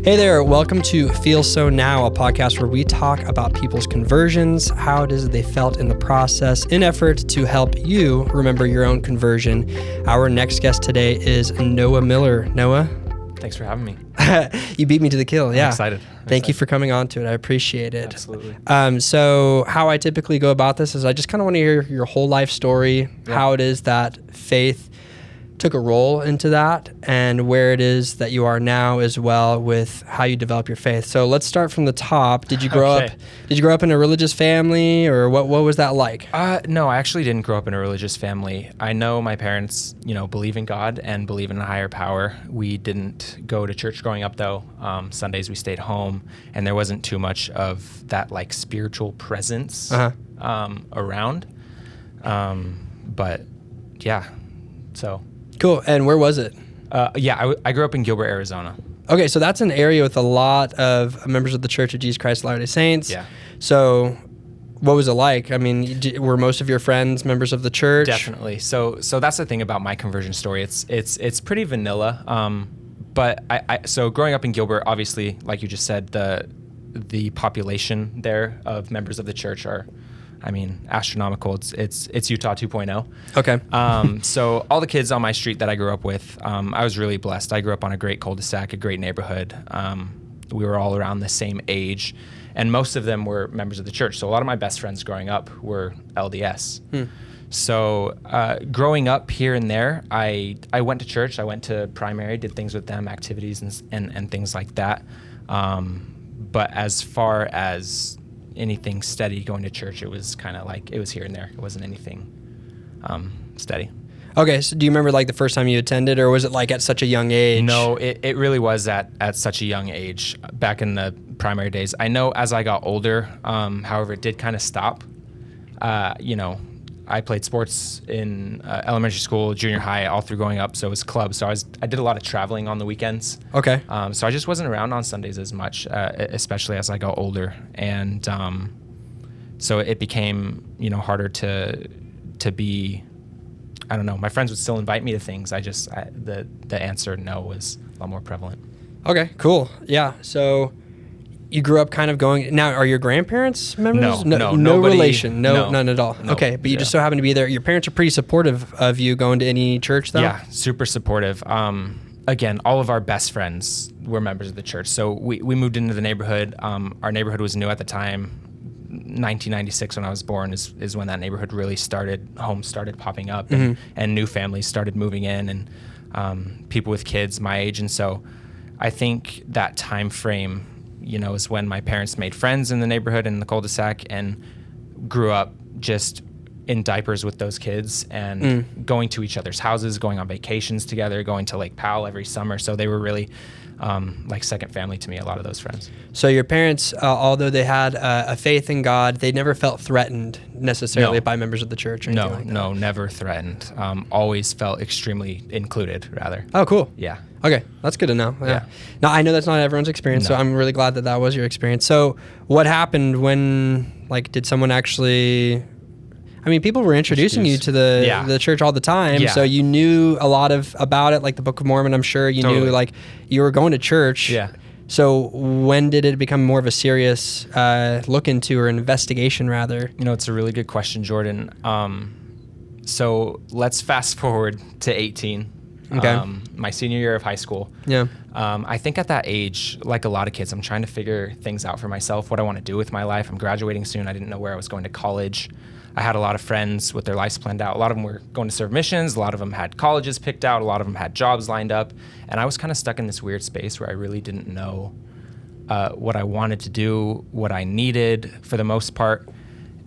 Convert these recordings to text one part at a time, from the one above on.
Hey there, welcome to Feel So Now, a podcast where we talk about people's conversions, how it is they felt in the process, in effort to help you remember your own conversion. Our next guest today is Noah Miller. Noah? Thanks for having me. You beat me to the kill, yeah. I'm excited. Thank you for coming on to it. I appreciate it. Absolutely. So how I typically go about this is I just kind of want to hear your whole life story, how it is that faith took a role into that, and where it is that you are now as well with how you develop your faith. So let's start from the top. Did you grow up in a religious family, or what was that like? No, I actually didn't grow up in a religious family. I know my parents, believe in God and believe in a higher power. We didn't go to church growing up though. Sundays we stayed home, and there wasn't too much of that like spiritual presence around. But yeah, so. Cool. And where was it? I grew up in Gilbert, Arizona. Okay, so that's an area with a lot of members of the Church of Jesus Christ of Latter-day Saints. Yeah. So what was it like? I mean, were most of your friends members of the church? Definitely. So that's the thing about my conversion story. It's pretty vanilla. But so growing up in Gilbert, obviously, like you just said, the population there of members of the church are, astronomical. It's Utah 2.0. Okay. So all the kids on my street that I grew up with, I was really blessed. I grew up on a great cul-de-sac, a great neighborhood. We were all around the same age, and most of them were members of the church. So a lot of my best friends growing up were LDS. So growing up here and there, I went to church. I went to primary, did things with them, activities and things like that. But as far as anything steady going to church, it was kind of like it was here and there. It wasn't anything steady. Okay, so do you remember like the first time you attended, or was it like at such a young age? No, it really was at such a young age back in the primary days. I know as I got older, however, it did kind of stop. I played sports in elementary school, junior high, all through growing up. So it was clubs. So I did a lot of traveling on the weekends. Okay. So I just wasn't around on Sundays as much, especially as I got older. And so it became, harder to be, I don't know. My friends would still invite me to things. The answer no was a lot more prevalent. Okay, cool. Yeah. So you grew up kind of going. Now, are your grandparents members? No, no nobody, relation. No, none at all. No, okay, but you just so happen to be there. Your parents are pretty supportive of you going to any church, though. Yeah, super supportive. Again, all of our best friends were members of the church. So we moved into the neighborhood. Our neighborhood was new at the time. 1996, when I was born, is when that neighborhood really started. Homes started popping up, and new families started moving in, and people with kids my age. And so, I think that time frame, is when my parents made friends in the neighborhood in the cul-de-sac and grew up just in diapers with those kids and going to each other's houses, going on vacations together, going to Lake Powell every summer. So they were really like second family to me, a lot of those friends. So your parents, although they had a faith in God, they never felt threatened necessarily by members of the church or anything like that? No, never threatened. Always felt extremely included, rather. Oh, cool. Yeah. Okay, that's good to know. Yeah. Now, I know that's not everyone's experience, so I'm really glad that was your experience. So what happened when, did someone actually... people were introducing you to the church all the time, so you knew a lot about it, like the Book of Mormon, I'm sure. You knew, you were going to church. Yeah. So when did it become more of a serious look into, or investigation, rather? It's a really good question, Jordan. So let's fast forward to 18. Okay. My senior year of high school. Yeah. I think at that age, like a lot of kids, I'm trying to figure things out for myself, what I want to do with my life. I'm graduating soon. I didn't know where I was going to college. I had a lot of friends with their lives planned out. A lot of them were going to serve missions. A lot of them had colleges picked out. A lot of them had jobs lined up. And I was kind of stuck in this weird space where I really didn't know what I wanted to do, what I needed for the most part.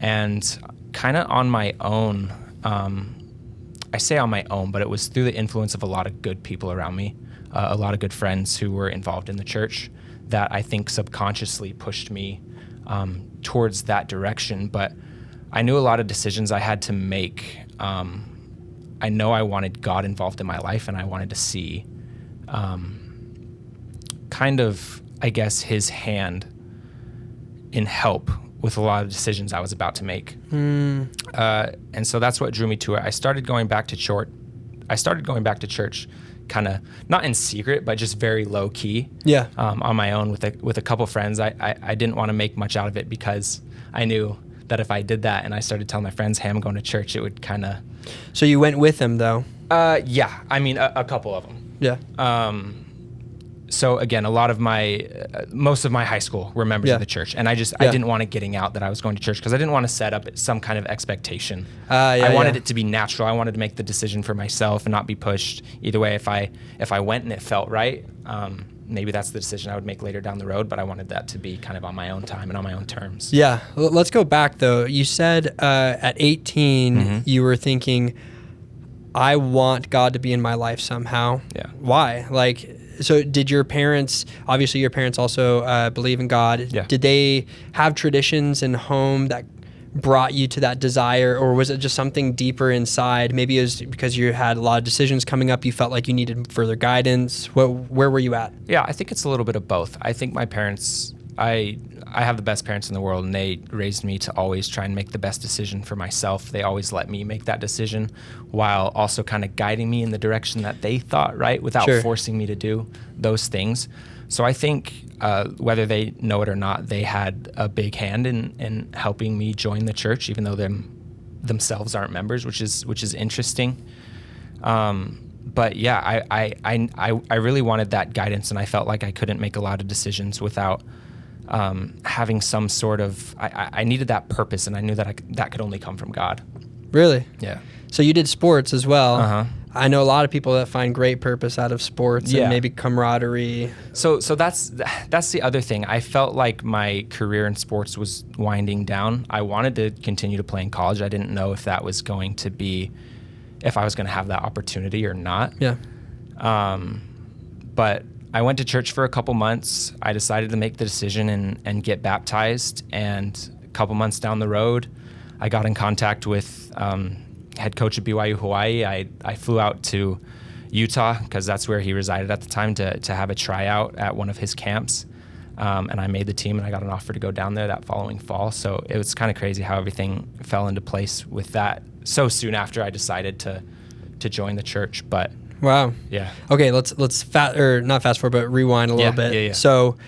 And kind of on my own, I say on my own, but it was through the influence of a lot of good people around me, a lot of good friends who were involved in the church, that I think subconsciously pushed me towards that direction. But I knew a lot of decisions I had to make. I know I wanted God involved in my life, and I wanted to see kind of, I guess, his hand in help with a lot of decisions I was about to make. And so that's what drew me to it. I started going back to church kind of not in secret, but just very low key. Yeah. On my own with a couple friends. I didn't want to make much out of it because I knew that if I did that and I started telling my friends, hey, I'm going to church, it would kind of. So you went with them though? Yeah. I mean, a couple of them. Yeah. So again, most of my high school were members of the church, and I didn't want it getting out that I was going to church because I didn't want to set up some kind of expectation. I wanted it to be natural. I wanted to make the decision for myself and not be pushed either way. If I went and it felt right, maybe that's the decision I would make later down the road, but I wanted that to be kind of on my own time and on my own terms. Yeah. Let's go back though. You said at 18 you were thinking, I want God to be in my life somehow. Yeah. Why? Like, so did your parents, obviously your parents also believe in God. Yeah. Did they have traditions in home that brought you to that desire, or was it just something deeper inside? Maybe it was because you had a lot of decisions coming up, you felt like you needed further guidance. Where were you at? Yeah, I think it's a little bit of both. I think my parents, I have the best parents in the world, and they raised me to always try and make the best decision for myself. They always let me make that decision while also kind of guiding me in the direction that they thought right without forcing me to do those things. So I think whether they know it or not, they had a big hand in helping me join the church, even though themselves aren't members, which is interesting. But yeah, I really wanted that guidance, and I felt like I couldn't make a lot of decisions without having some sort of, I needed that purpose, and I knew that that could only come from God. Really? Yeah. So you did sports as well. Uh-huh. I know a lot of people that find great purpose out of sports and maybe camaraderie. So that's the other thing. I felt like my career in sports was winding down. I wanted to continue to play in college. I didn't know if that was going to be, if I was going to have that opportunity or not. Yeah. But I went to church for a couple months. I decided to make the decision and get baptized. And a couple months down the road, I got in contact with head coach at BYU Hawaii. I flew out to Utah because that's where he resided at the time to have a tryout at one of his camps. And I made the team, and I got an offer to go down there that following fall. So it was kind of crazy how everything fell into place with that so soon after I decided to join the church. But wow. yeah. Okay, let's not fast forward, but rewind a little bit. Yeah. So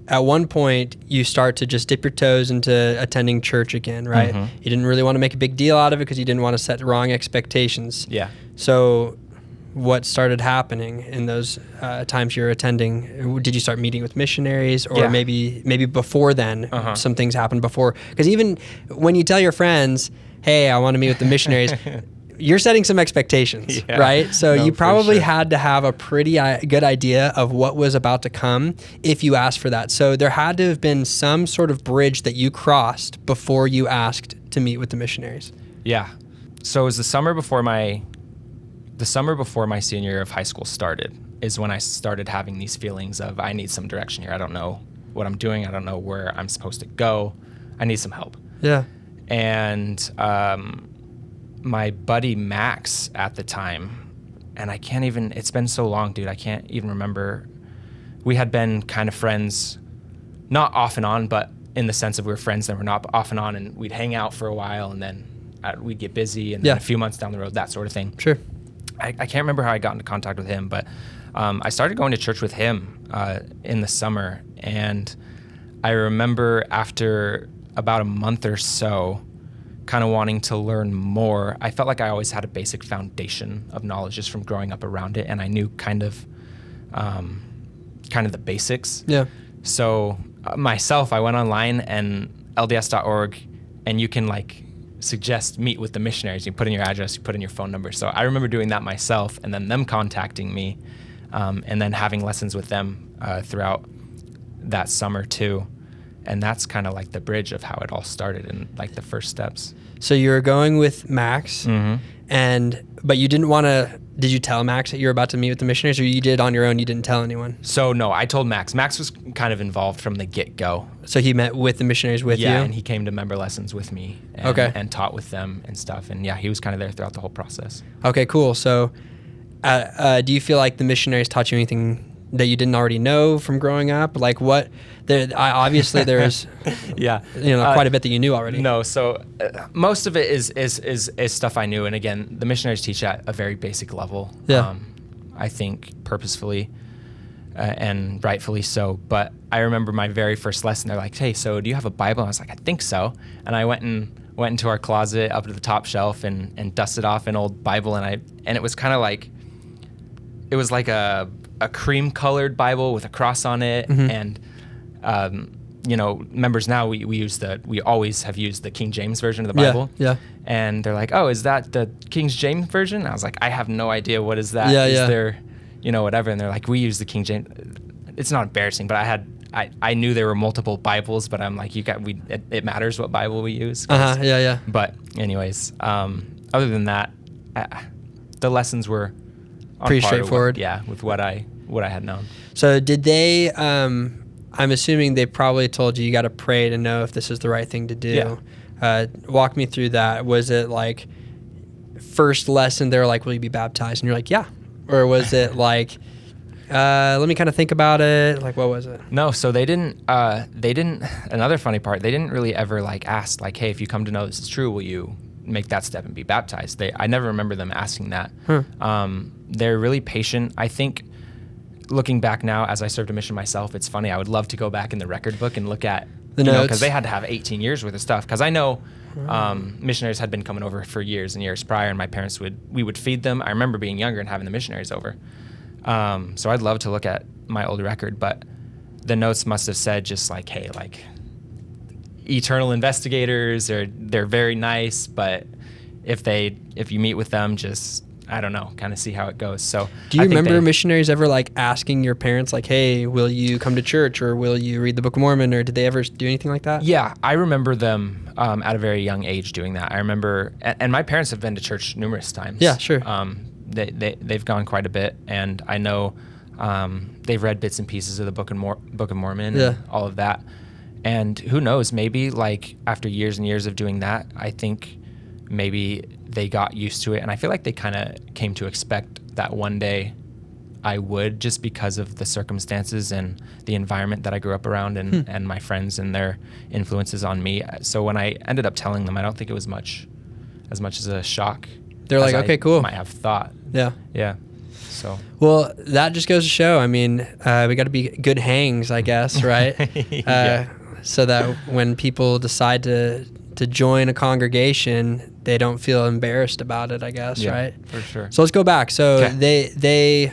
at one point you start to just dip your toes into attending church again, right? Mm-hmm. You didn't really want to make a big deal out of it because you didn't want to set wrong expectations. Yeah. So what started happening in those times you're attending? Did you start meeting with missionaries, or maybe before then some things happened before? Because even when you tell your friends, hey, I want to meet with the missionaries, you're setting some expectations, right? So you probably had to have a pretty good idea of what was about to come if you asked for that. So there had to have been some sort of bridge that you crossed before you asked to meet with the missionaries. Yeah. So it was the summer before my senior year of high school started is when I started having these feelings of, I need some direction here. I don't know what I'm doing. I don't know where I'm supposed to go. I need some help. Yeah. And my buddy Max at the time, and it's been so long, dude, I can't even remember. We had been kind of friends, not off and on, but in the sense of we were friends that were not off and on, and we'd hang out for a while, and then we'd get busy, and then a few months down the road, that sort of thing. Sure. I can't remember how I got into contact with him, but I started going to church with him in the summer, and I remember after about a month or so, kind of wanting to learn more. I felt like I always had a basic foundation of knowledge just from growing up around it, and I knew kind of the basics. Yeah. So myself, I went online and LDS.org, and you can suggest meet with the missionaries. You put in your address, you put in your phone number. So I remember doing that myself, and then them contacting me, and then having lessons with them throughout that summer too. And that's kind of the bridge of how it all started and the first steps. So you were going with Max, but you didn't want to. Did you tell Max that you were about to meet with the missionaries, or you did on your own? You didn't tell anyone? So no, I told Max. Max was kind of involved from the get-go. So he met with the missionaries with you? Yeah, and he came to member lessons with me and taught with them and stuff. And yeah, he was kind of there throughout the whole process. Okay, cool. So do you feel like the missionaries taught you anything that you didn't already know from growing up? What? Obviously, there's quite a bit that you knew already. No, so most of it is stuff I knew, and again, the missionaries teach at a very basic level. Yeah. I think purposefully and rightfully so. But I remember my very first lesson. They're like, "Hey, so do you have a Bible?" And I was like, "I think so." And I went into our closet up to the top shelf and dusted off an old Bible, and it was kind of like, it was like a cream colored Bible with a cross on it. And members now, we always have used the King James version of the Bible. Yeah. And they're like, "Oh, is that the King James version?" And I was like, "I have no idea. What is that? Yeah, is there, whatever?" And they're like, "We use the King James." It's not embarrassing, but I knew there were multiple Bibles, but I'm like, it matters what Bible we use. Yeah. But anyways, other than that, the lessons were on pretty par straightforward. with what I had known. So did they, I'm assuming they probably told you got to pray to know if this is the right thing to do. Yeah. Walk me through that. Was it like first lesson, they're like, "Will you be baptized?" And you're like, "Yeah." Or was it like, let me kind of think about it. Like, what was it? No, so they didn't, another funny part, they didn't really ever like ask like, "Hey, if you come to know this is true, will you make that step and be baptized?" I never remember them asking that. They're really patient. I think looking back now, as I served a mission myself, it's funny. I would love to go back in the record book and look at the notes, because they had to have 18 years worth of stuff. Because I know missionaries had been coming over for years and years prior, and my parents we would feed them. I remember being younger and having the missionaries over. So I'd love to look at my old record, but the notes must have said just like, "Hey, like eternal investigators, or they're very nice, but if you meet with them, just, I don't know, kind of see how it goes." So do you remember missionaries ever like asking your parents like, "Hey, will you come to church, or will you read the Book of Mormon?" Or did they ever do anything like that? Yeah, I remember them at a very young age doing that. I remember, and my parents have been to church numerous times. Yeah, sure. They've gone quite a bit, and I know they've read bits and pieces of the Book of Mormon and all of that. And who knows, maybe like after years and years of doing that, I think maybe they got used to it. And I feel like they kind of came to expect that one day I would, just because of the circumstances and the environment that I grew up around, and my friends and their influences on me. So when I ended up telling them, I don't think it was as much as a shock. They're like, "Okay, cool." Might have thought. Yeah. So. Well, that just goes to show. I mean, we got to be good hangs, I guess, right? So that when people decide to join a congregation, they don't feel embarrassed about it, I guess, right? For sure. So let's go back. So they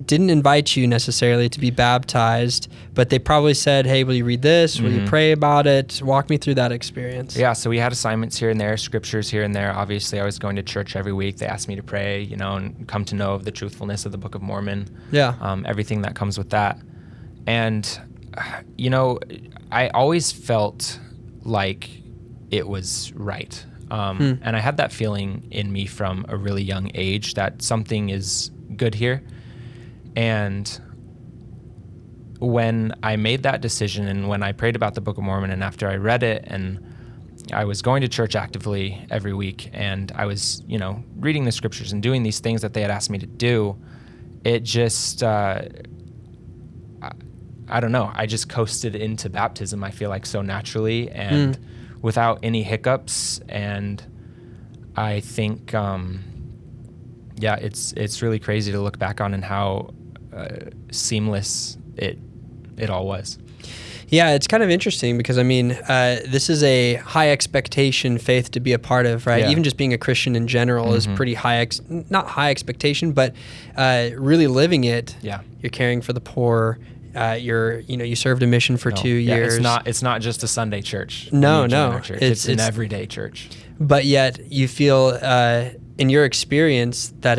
didn't invite you necessarily to be baptized, but they probably said, "Hey, will you read this? Will you pray about it?" Walk me through that experience. Yeah, so we had assignments here and there, scriptures here and there. Obviously, I was going to church every week. They asked me to pray, and come to know of the truthfulness of the Book of Mormon. Yeah. Everything that comes with that. And, I always felt like it was right. And I had that feeling in me from a really young age that something is good here. And when I made that decision, and when I prayed about the Book of Mormon, and after I read it, and I was going to church actively every week, and I was, reading the scriptures and doing these things that they had asked me to do, it just, I don't know, I just coasted into baptism, I feel like, so naturally and without any hiccups. And I think, it's really crazy to look back on and how seamless it all was. Yeah, it's kind of interesting because, I mean, this is a high expectation faith to be a part of, right? Yeah. Even just being a Christian in general is pretty high, not high expectation, but really living it. Yeah. You're caring for the poor. You served a mission for 2 years. It's not just a Sunday church. No. Church. It's an everyday church. But yet you feel, in your experience, that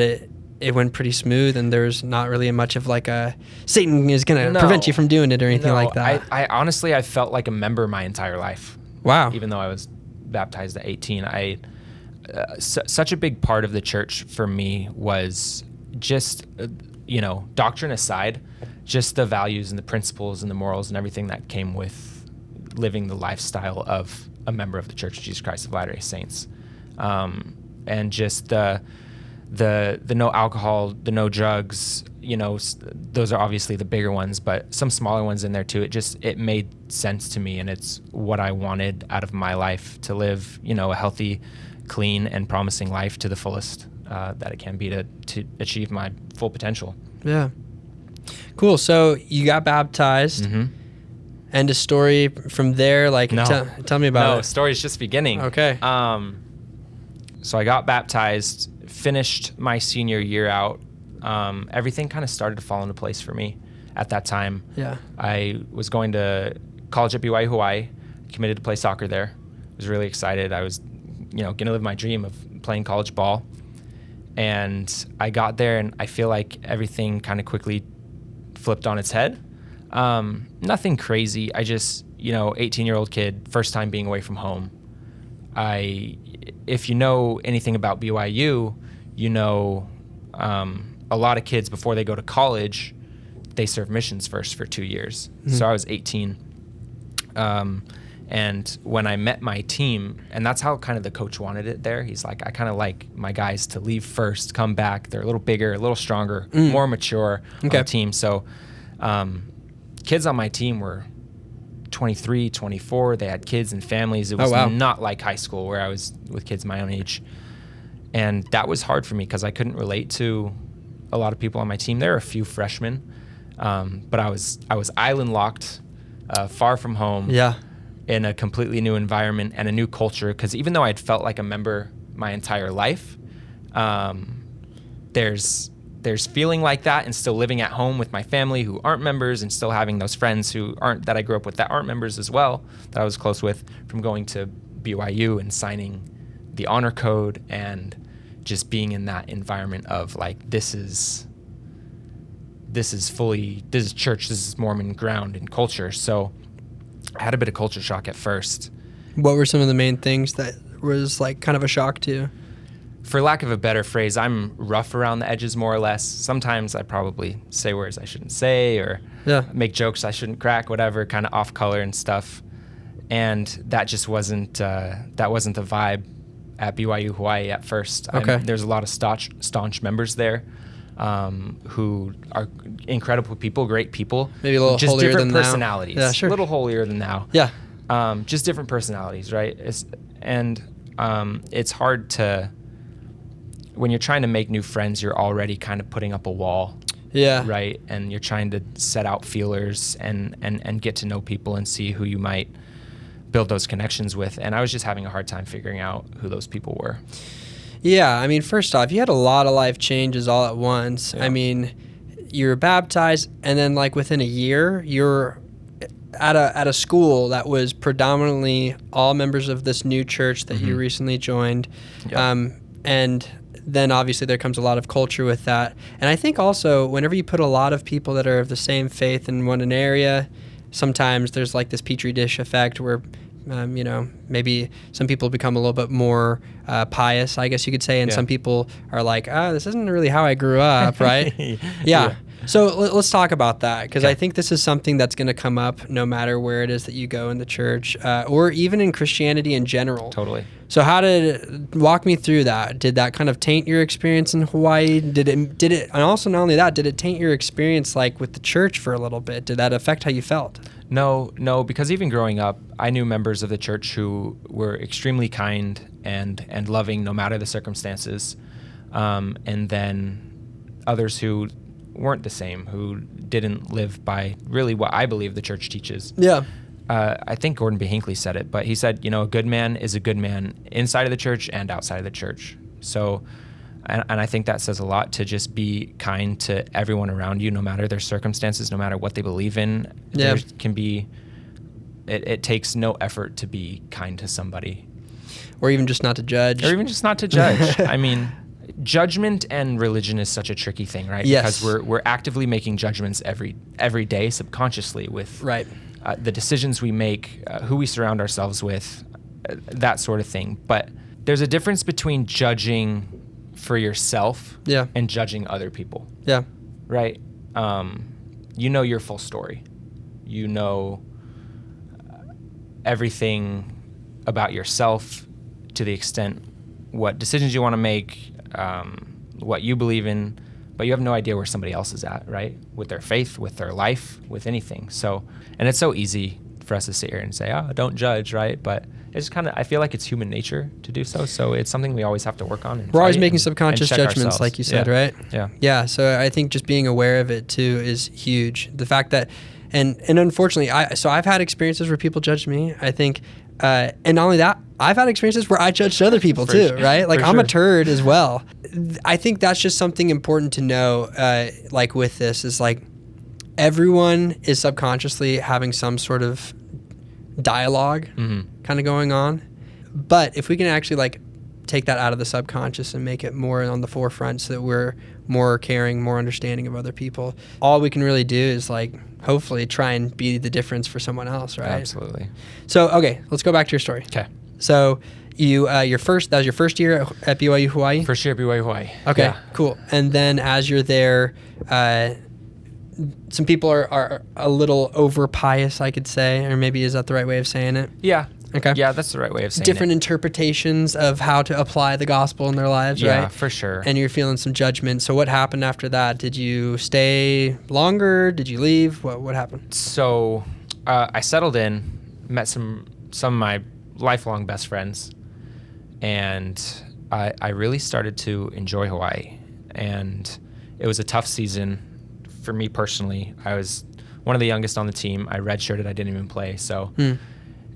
it went pretty smooth, and there's not really much of like a Satan is going to prevent you from doing it or anything like that. I honestly, I felt like a member my entire life. Wow. Even though I was baptized at 18, such a big part of the church for me was just, doctrine aside, just the values and the principles and the morals and everything that came with living the lifestyle of a member of the Church of Jesus Christ of Latter-day Saints. And just the no alcohol, the no drugs, those are obviously the bigger ones, but some smaller ones in there too. It made sense to me, and it's what I wanted out of my life, to live, a healthy, clean, and promising life to the fullest. that it can be to achieve my full potential. Yeah. Cool. So you got baptized. Mm-hmm. And a story from there, like No. tell me about it. No, story's just beginning. Okay. So I got baptized, finished my senior year out. Everything kind of started to fall into place for me at that time. Yeah. I was going to college at BYU Hawaii, committed to play soccer there. Was really excited. I was, going to live my dream of playing college ball. And I got there, and I feel like everything kind of quickly flipped on its head. Nothing crazy. I just, 18-year-old kid, first time being away from home. If you know anything about BYU, a lot of kids before they go to college, they serve missions first for 2 years. Mm-hmm. So I was 18. And when I met my team, and that's how kind of the coach wanted it there. He's like, I kind of like my guys to leave first, come back. They're a little bigger, a little stronger, more mature on the team. So, kids on my team were 23, 24. They had kids and families. It was not like high school where I was with kids my own age. And that was hard for me because I couldn't relate to a lot of people on my team. There were a few freshmen, but I was island locked, far from home, in a completely new environment and a new culture. Because even though I'd felt like a member my entire life, there's feeling like that and still living at home with my family who aren't members and still having those friends that I grew up with that aren't members as well, that I was close with from going to BYU and signing the honor code and just being in that environment of like, this is church, this is Mormon ground and culture. So I had a bit of culture shock at first. What were some of the main things that was like kind of a shock to you? For lack of a better phrase, I'm rough around the edges more or less. Sometimes I probably say words I shouldn't say or make jokes I shouldn't crack, whatever, kind of off color and stuff. And that just wasn't the vibe at BYU Hawaii at first. Okay. There's a lot of staunch members there who are incredible people, great people. Maybe a little just holier different than personalities. Thou. Yeah, sure. A little holier than thou. Yeah. Just different personalities, right? It's hard to... When you're trying to make new friends, you're already kind of putting up a wall. Yeah. Right? And you're trying to set out feelers and get to know people and see who you might build those connections with. And I was just having a hard time figuring out who those people were. Yeah. I mean, first off, you had a lot of life changes all at once. Yeah. I mean, you were baptized, and then like within a year, you're at a school that was predominantly all members of this new church that you recently joined. Yep. And then obviously there comes a lot of culture with that. And I think also whenever you put a lot of people that are of the same faith in one area, sometimes there's like this petri dish effect where, maybe some people become a little bit more pious, I guess you could say. And some people are like, this isn't really how I grew up, right? Yeah. So let's talk about that, because I think this is something that's going to come up no matter where it is that you go in the church or even in Christianity in general. Totally. So walk me through that. Did that kind of taint your experience in Hawaii? Did it, and also not only that, did it taint your experience like with the church for a little bit? Did that affect how you felt? No, because even growing up, I knew members of the church who were extremely kind and loving no matter the circumstances. And then others who weren't the same, who didn't live by really what I believe the church teaches. Yeah. I think Gordon B. Hinckley said it, but he said, a good man is a good man inside of the church and outside of the church. So, and I think that says a lot, to just be kind to everyone around you, no matter their circumstances, no matter what they believe in. Yeah. There can be, it takes no effort to be kind to somebody. Or even just not to judge. I mean, judgment and religion is such a tricky thing, right? Yes. Because we're actively making judgments every day subconsciously with the decisions we make, who we surround ourselves with, that sort of thing. But there's a difference between judging for yourself and judging other people. Yeah. Right? You know your full story. You know everything about yourself to the extent what decisions you want to make, what you believe in, but you have no idea where somebody else is at, right? With their faith, with their life, with anything. So, and it's so easy for us to sit here and say, don't judge, right? But it's kind of, I feel like it's human nature to do so. So it's something we always have to work on. And we're always fight making and subconscious check judgments, ourselves. like you said, Yeah. right? Yeah. Yeah. So I think just being aware of it too is huge. The fact that, and unfortunately, I've had experiences where people judge me. I think, and not only that, I've had experiences where I judged other people For too, sure. right? Like For I'm a sure. turd as well. I think that's just something important to know. Like with this is like everyone is subconsciously having some sort of dialogue kind of going on. But if we can actually like take that out of the subconscious and make it more on the forefront so that we're more caring, more understanding of other people, all we can really do is like hopefully try and be the difference for someone else, right? Absolutely. So, okay, let's go back to your story. Okay. So you, that was your first year at BYU Hawaii? First year at BYU Hawaii. Okay, Yeah. cool. And then as you're there, some people are a little over pious, I could say, or maybe is that the right way of saying it? Yeah. Okay. Yeah, that's the right way of saying Different it. interpretations of how to apply the gospel in their lives, Yeah, right? for sure. And you're feeling some judgment. So what happened after that? Did you stay longer? Did you leave? What happened? So I settled in, met some of my lifelong best friends, and I really started to enjoy Hawaii. And it was a tough season for me personally. I was one of the youngest on the team. I redshirted. I didn't even play. So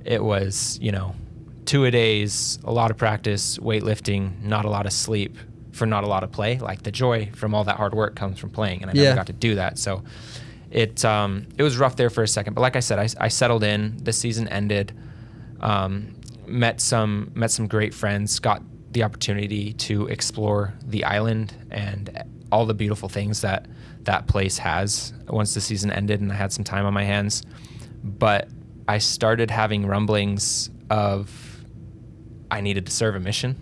it was, 2-a-days, a lot of practice, weightlifting, not a lot of sleep for not a lot of play. Like the joy from all that hard work comes from playing, and I never got to do that. So it was rough there for a second. But like I said, I settled in. The season ended. Met some great friends. Got the opportunity to explore the island and all the beautiful things that place has once the season ended, and I had some time on my hands. But I started having rumblings of I needed to serve a mission.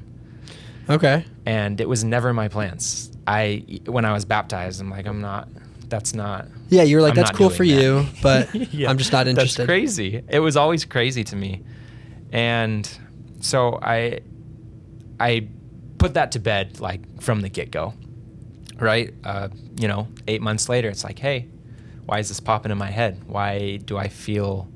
Okay. And it was never my plans. When I was baptized, I'm like, that's not. Yeah, you were like, I'm that's not cool doing for that. you, but Yeah, I'm just not interested. That's crazy. It was always crazy to me. And so I put that to bed like from the get-go, right? 8 months later, it's like, hey, why is this popping in my head? Why do I feel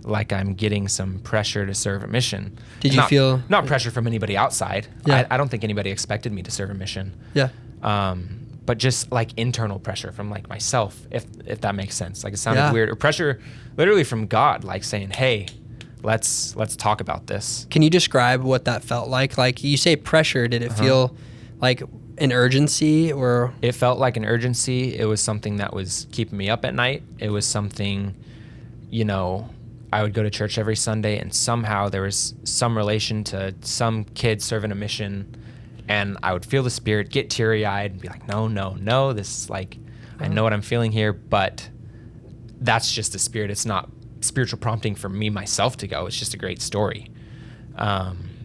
like I'm getting some pressure to serve a mission? Did you feel... Not pressure from anybody outside. Yeah. I don't think anybody expected me to serve a mission. Yeah. But just like internal pressure from like myself, if that makes sense. Like it sounded weird. Or pressure literally from God, like saying, hey, let's talk about this. Can you describe what that felt like? Like you say pressure, did it feel like an urgency or? It felt like an urgency. It was something that was keeping me up at night. It was something, I would go to church every Sunday and somehow there was some relation to some kid serving a mission, and I would feel the Spirit, get teary-eyed and be like, no, this is like, I know what I'm feeling here, but that's just the Spirit. It's not spiritual prompting for me myself to go. It's just a great story.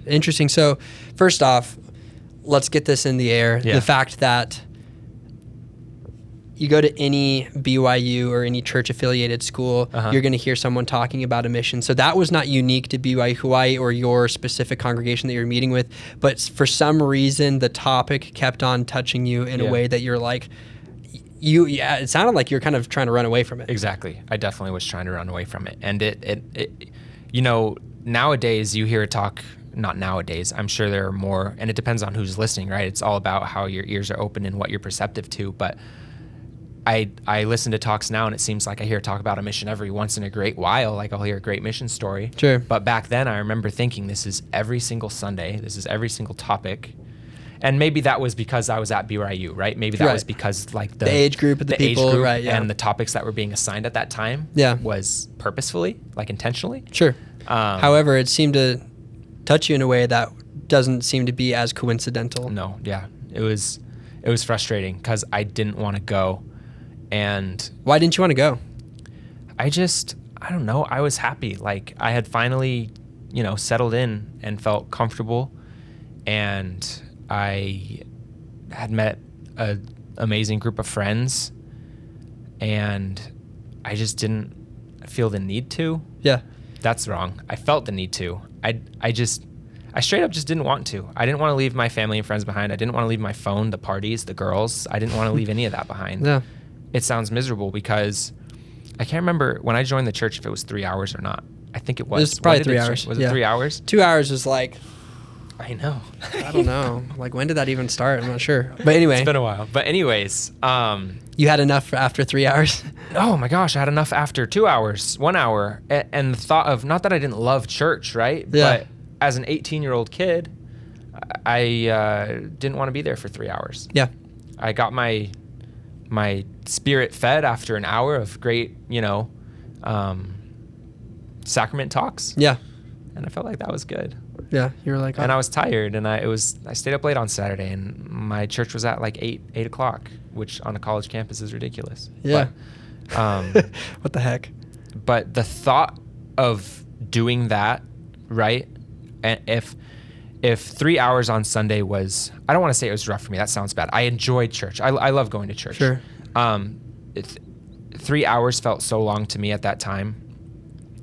Interesting. So first off, let's get this in the air. Yeah. The fact that you go to any BYU or any church affiliated school, you're going to hear someone talking about a mission. So that was not unique to BYU Hawaii or your specific congregation that you're meeting with, but for some reason the topic kept on touching you in a way that you're like, it sounded like you're kind of trying to run away from it. Exactly. I definitely was trying to run away from it. And it nowadays you hear a talk, not nowadays, I'm sure there are more, and it depends on who's listening, right? It's all about how your ears are open and what you're perceptive to. But I listen to talks now and it seems like I hear talk about a mission every once in a great while. Like I'll hear a great mission story. Sure. But back then I remember thinking this is every single Sunday. This is every single topic. And maybe that was because I was at BYU, right? Maybe that was because like the age group of the people, age group right? Yeah. and the topics that were being assigned at that time was purposefully, like intentionally. Sure. However, it seemed to touch you in a way that doesn't seem to be as coincidental. No, yeah. It was frustrating because I didn't want to go. And why didn't you want to go? I don't know. I was happy. Like I had finally, settled in and felt comfortable, and I had met an amazing group of friends, and I just didn't feel the need to. Yeah. That's wrong. I felt the need to. I straight up just didn't want to. I didn't want to leave my family and friends behind. I didn't want to leave my phone, the parties, the girls. I didn't want to leave any of that behind. Yeah. It sounds miserable because I can't remember when I joined the church if it was 3 hours or not. I think it It was. was probably When did 3 it hours. change? Was Yeah. it 3 hours? 2 hours is like, I know. I don't know. Like, when did that even start? I'm not sure. But anyway, It's been a while. But anyways, you had enough after 3 hours? oh my gosh, I had enough after 2 hours, 1 hour. And the thought of, not that I didn't love church, right? Yeah. But as an 18-year-old kid, I didn't want to be there for 3 hours. Yeah. I got my spirit fed after an hour of great, sacrament talks. Yeah. And I felt like that was good. Yeah. You were like, And I was tired, and I stayed up late on Saturday, and my church was at like 8 o'clock, which on a college campus is ridiculous. Yeah. But, what the heck? but the thought of doing that, right? And if 3 hours on Sunday was, I don't want to say it was rough for me. That sounds bad. I enjoyed church. I love going to church. Sure. 3 hours felt so long to me at that time.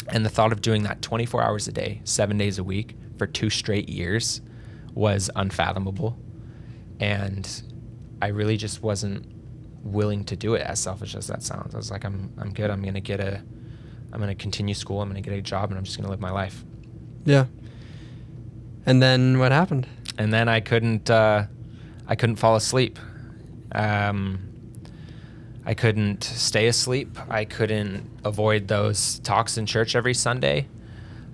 And the thought of doing that 24 hours a day, 7 days a week for 2 straight years was unfathomable. And I really just wasn't willing to do it, as selfish as that sounds. I was like, I'm good. I'm going to continue school. I'm going to get a job, and I'm just going to live my life. Yeah. And then what happened? And then I couldn't fall asleep. I couldn't stay asleep. I couldn't avoid those talks in church every Sunday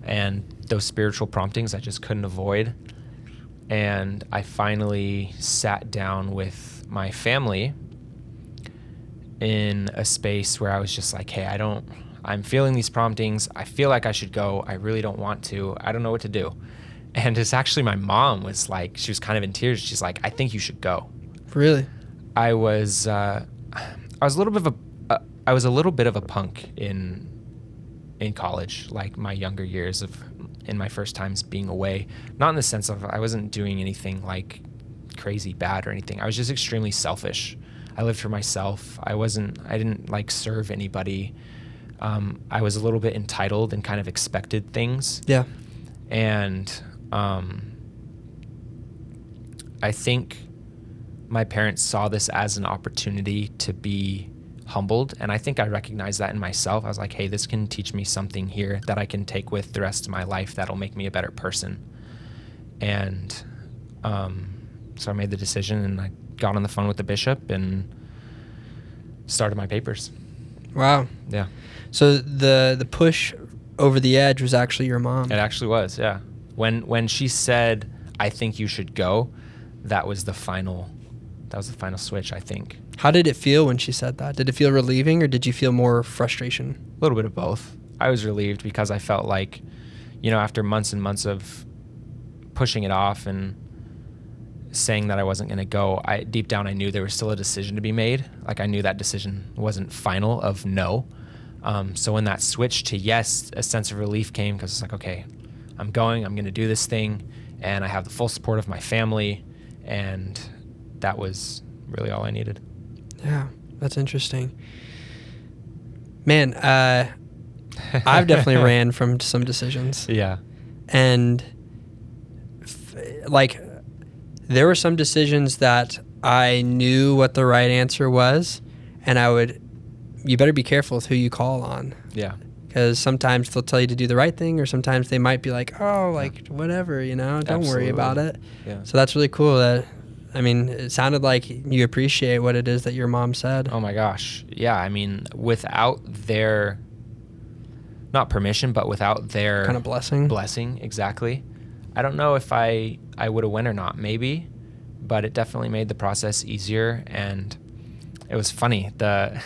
and those spiritual promptings I just couldn't avoid. And I finally sat down with my family in a space where I was just like, hey, I'm feeling these promptings. I feel like I should go. I really don't want to. I don't know what to do. And it's actually my mom was like, she was kind of in tears. She's like, I think you should go. Really? I was a little bit of a punk in college, like my younger years in my first times being away. Not in the sense of I wasn't doing anything like crazy bad or anything. I was just extremely selfish. I lived for myself. I didn't like serve anybody. I was a little bit entitled and kind of expected things. Yeah. And I think my parents saw this as an opportunity to be humbled. And I think I recognized that in myself. I was like, hey, this can teach me something here that I can take with the rest of my life that'll make me a better person. And so I made the decision, and I got on the phone with the bishop and started my papers. Wow. Yeah. So the push over the edge was actually your mom. It actually was, yeah. When she said, I think you should go, that was the final switch, I think. How did it feel when she said that? Did it feel relieving, or did you feel more frustration? A little bit of both. I was relieved because I felt like, after months and months of pushing it off and saying that I wasn't going to go, deep down I knew there was still a decision to be made. Like, I knew that decision wasn't final of no. So when that switched to yes, a sense of relief came, because it's like, okay, I'm going to do this thing, and I have the full support of my family, and that was really all I needed. Yeah, that's interesting. Man, I've definitely ran from some decisions. Yeah. And there were some decisions that I knew what the right answer was, and you better be careful with who you call on. Yeah. Because sometimes they'll tell you to do the right thing, or sometimes they might be like, oh, whatever, don't worry about it. Yeah. So that's really cool it sounded like you appreciate what it is that your mom said. Oh my gosh. Yeah. Without their, not permission, but without their kind of blessing. Exactly. I don't know if I would have went or not, maybe, but it definitely made the process easier. And it was funny. The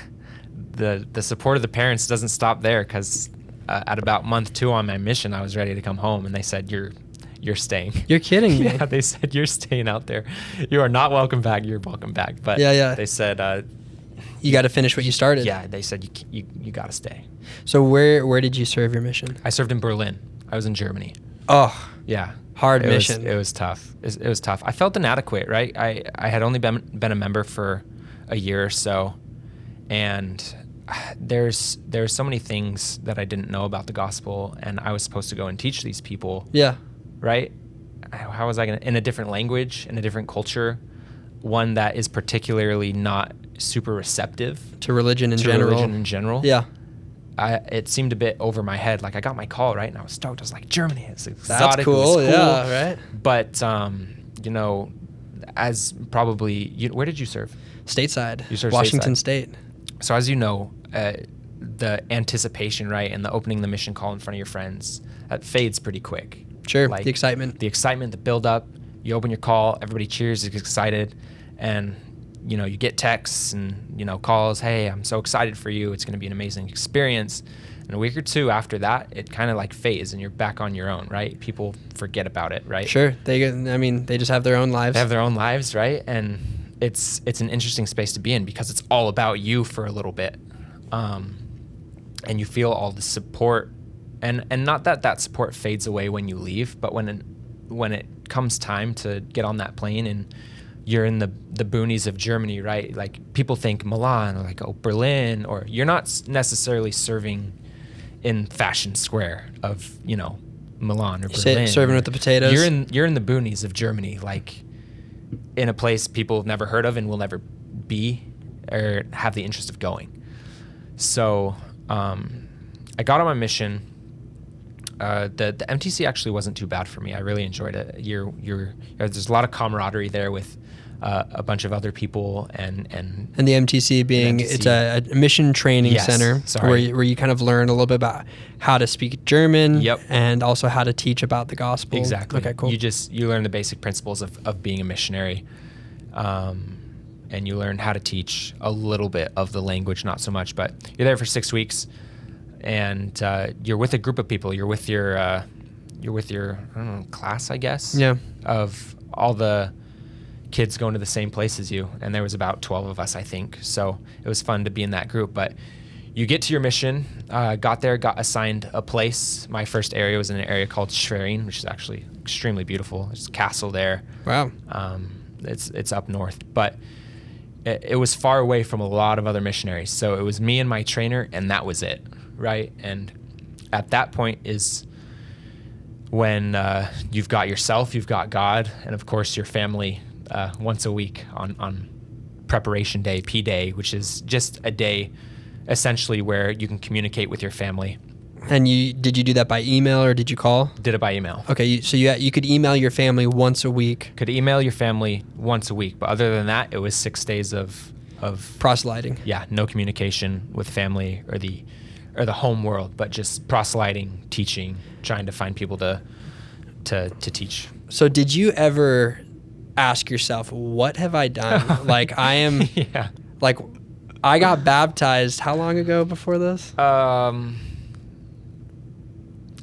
support of the parents doesn't stop there, because at about month 2 on my mission, I was ready to come home, and they said, you're staying. You're kidding me. Yeah, they said, you're staying out there. You are not welcome back. You're welcome back. But yeah. They said, you got to finish what you started. Yeah, they said, you got to stay. So where did you serve your mission? I served in Berlin. I was in Germany. Oh, yeah. Hard mission. It was tough. It was tough. I felt inadequate, right? I had only been a member for a year or so, and there's so many things that I didn't know about the gospel, and I was supposed to go and teach these people. Yeah. Right? How was I going to, in a different language, in a different culture, one that is particularly not super receptive to religion in general. Yeah. it seemed a bit over my head. Like I got my call, right? And I was stoked. I was like, Germany, it's exotic. That's cool. It was cool. Yeah, right. But, you know, as probably, where did you serve? Stateside. You served Washington stateside. State. So as you know, the anticipation, right, and the opening the mission call in front of your friends, that fades pretty quick. Sure, Like, the excitement. the build up, you open your call, everybody cheers, is excited, and you know, you get texts and, you know, calls, hey, I'm so excited for you, it's going to be an amazing experience. And a week or two after that, it kind of like fades and you're back on your own, right? People forget about it, right? Sure. They just have their own lives. They have their own lives, right? And it's an interesting space to be in because it's all about you for a little bit. And you feel all the support, and not that support fades away when you leave, but when it comes time to get on that plane and you're in the boonies of Germany, right? Like people think Milan or like, oh, Berlin, or you're not necessarily serving in Fashion Square of, you know, Milan or Berlin. Serving with the potatoes. You're in the boonies of Germany, like in a place people have never heard of and will never be or have the interest of going. So I got on my mission. The MTC actually wasn't too bad for me. I really enjoyed it. There's a lot of camaraderie there with a bunch of other people, and the MTC being it's a mission training center where you kind of learn a little bit about how to speak German, Yep. and also how to teach about the gospel. Exactly. Okay, cool. You learn the basic principles of being a missionary, and you learn how to teach a little bit of the language, not so much. But you're there for 6 weeks, and you're with a group of people. You're with your I don't know, class, I guess. Yeah. Of all the kids going to the same place as you, and there was about 12 of us, I think. So it was fun to be in that group. But you get to your mission, got there, got assigned a place. My first area was in an area called Schwerin, which is actually extremely beautiful. There's a castle there. Wow. It's up north, but it was far away from a lot of other missionaries. So it was me and my trainer, and that was it, right? And at that point is when you've got yourself, you've got God, and of course your family once a week on preparation day, P-Day, which is just a day essentially where you can communicate with your family. And did you do that by email or did you call? Did it by email. Okay, so you could email your family once a week. Could email your family once a week, but other than that, it was 6 days of proselyting. Yeah, no communication with family or the home world, but just proselyting, teaching, trying to find people to teach. So did you ever ask yourself, what have I done? Like I am Yeah. Like I got baptized how long ago before this? A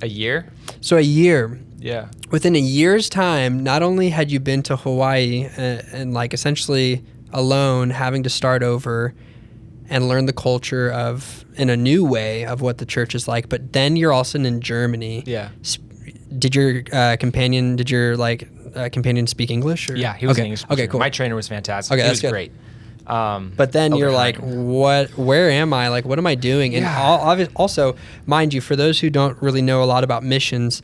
year. So a year. Yeah. Within a year's time, not only had you been to Hawaii and like essentially alone, having to start over and learn the culture in a new way of what the church is like, but then you're also in Germany. Yeah. Did your companion speak English? Or? Yeah, he was okay. an English. Okay, cool. My trainer was fantastic. Okay, he that's was good. great. But then you're like, where am I? Like, what am I doing? And also, mind you, for those who don't really know a lot about missions,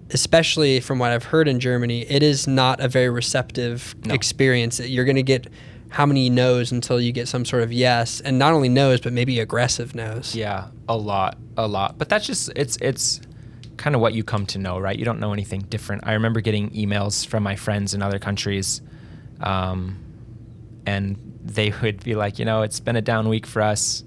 especially from what I've heard in Germany, it is not a very receptive experience. You're going to get how many no's until you get some sort of yes, and not only no's, but maybe aggressive no's. Yeah, a lot. But that's just, it's kind of what you come to know, right? You don't know anything different. I remember getting emails from my friends in other countries, and they would be like, it's been a down week for us.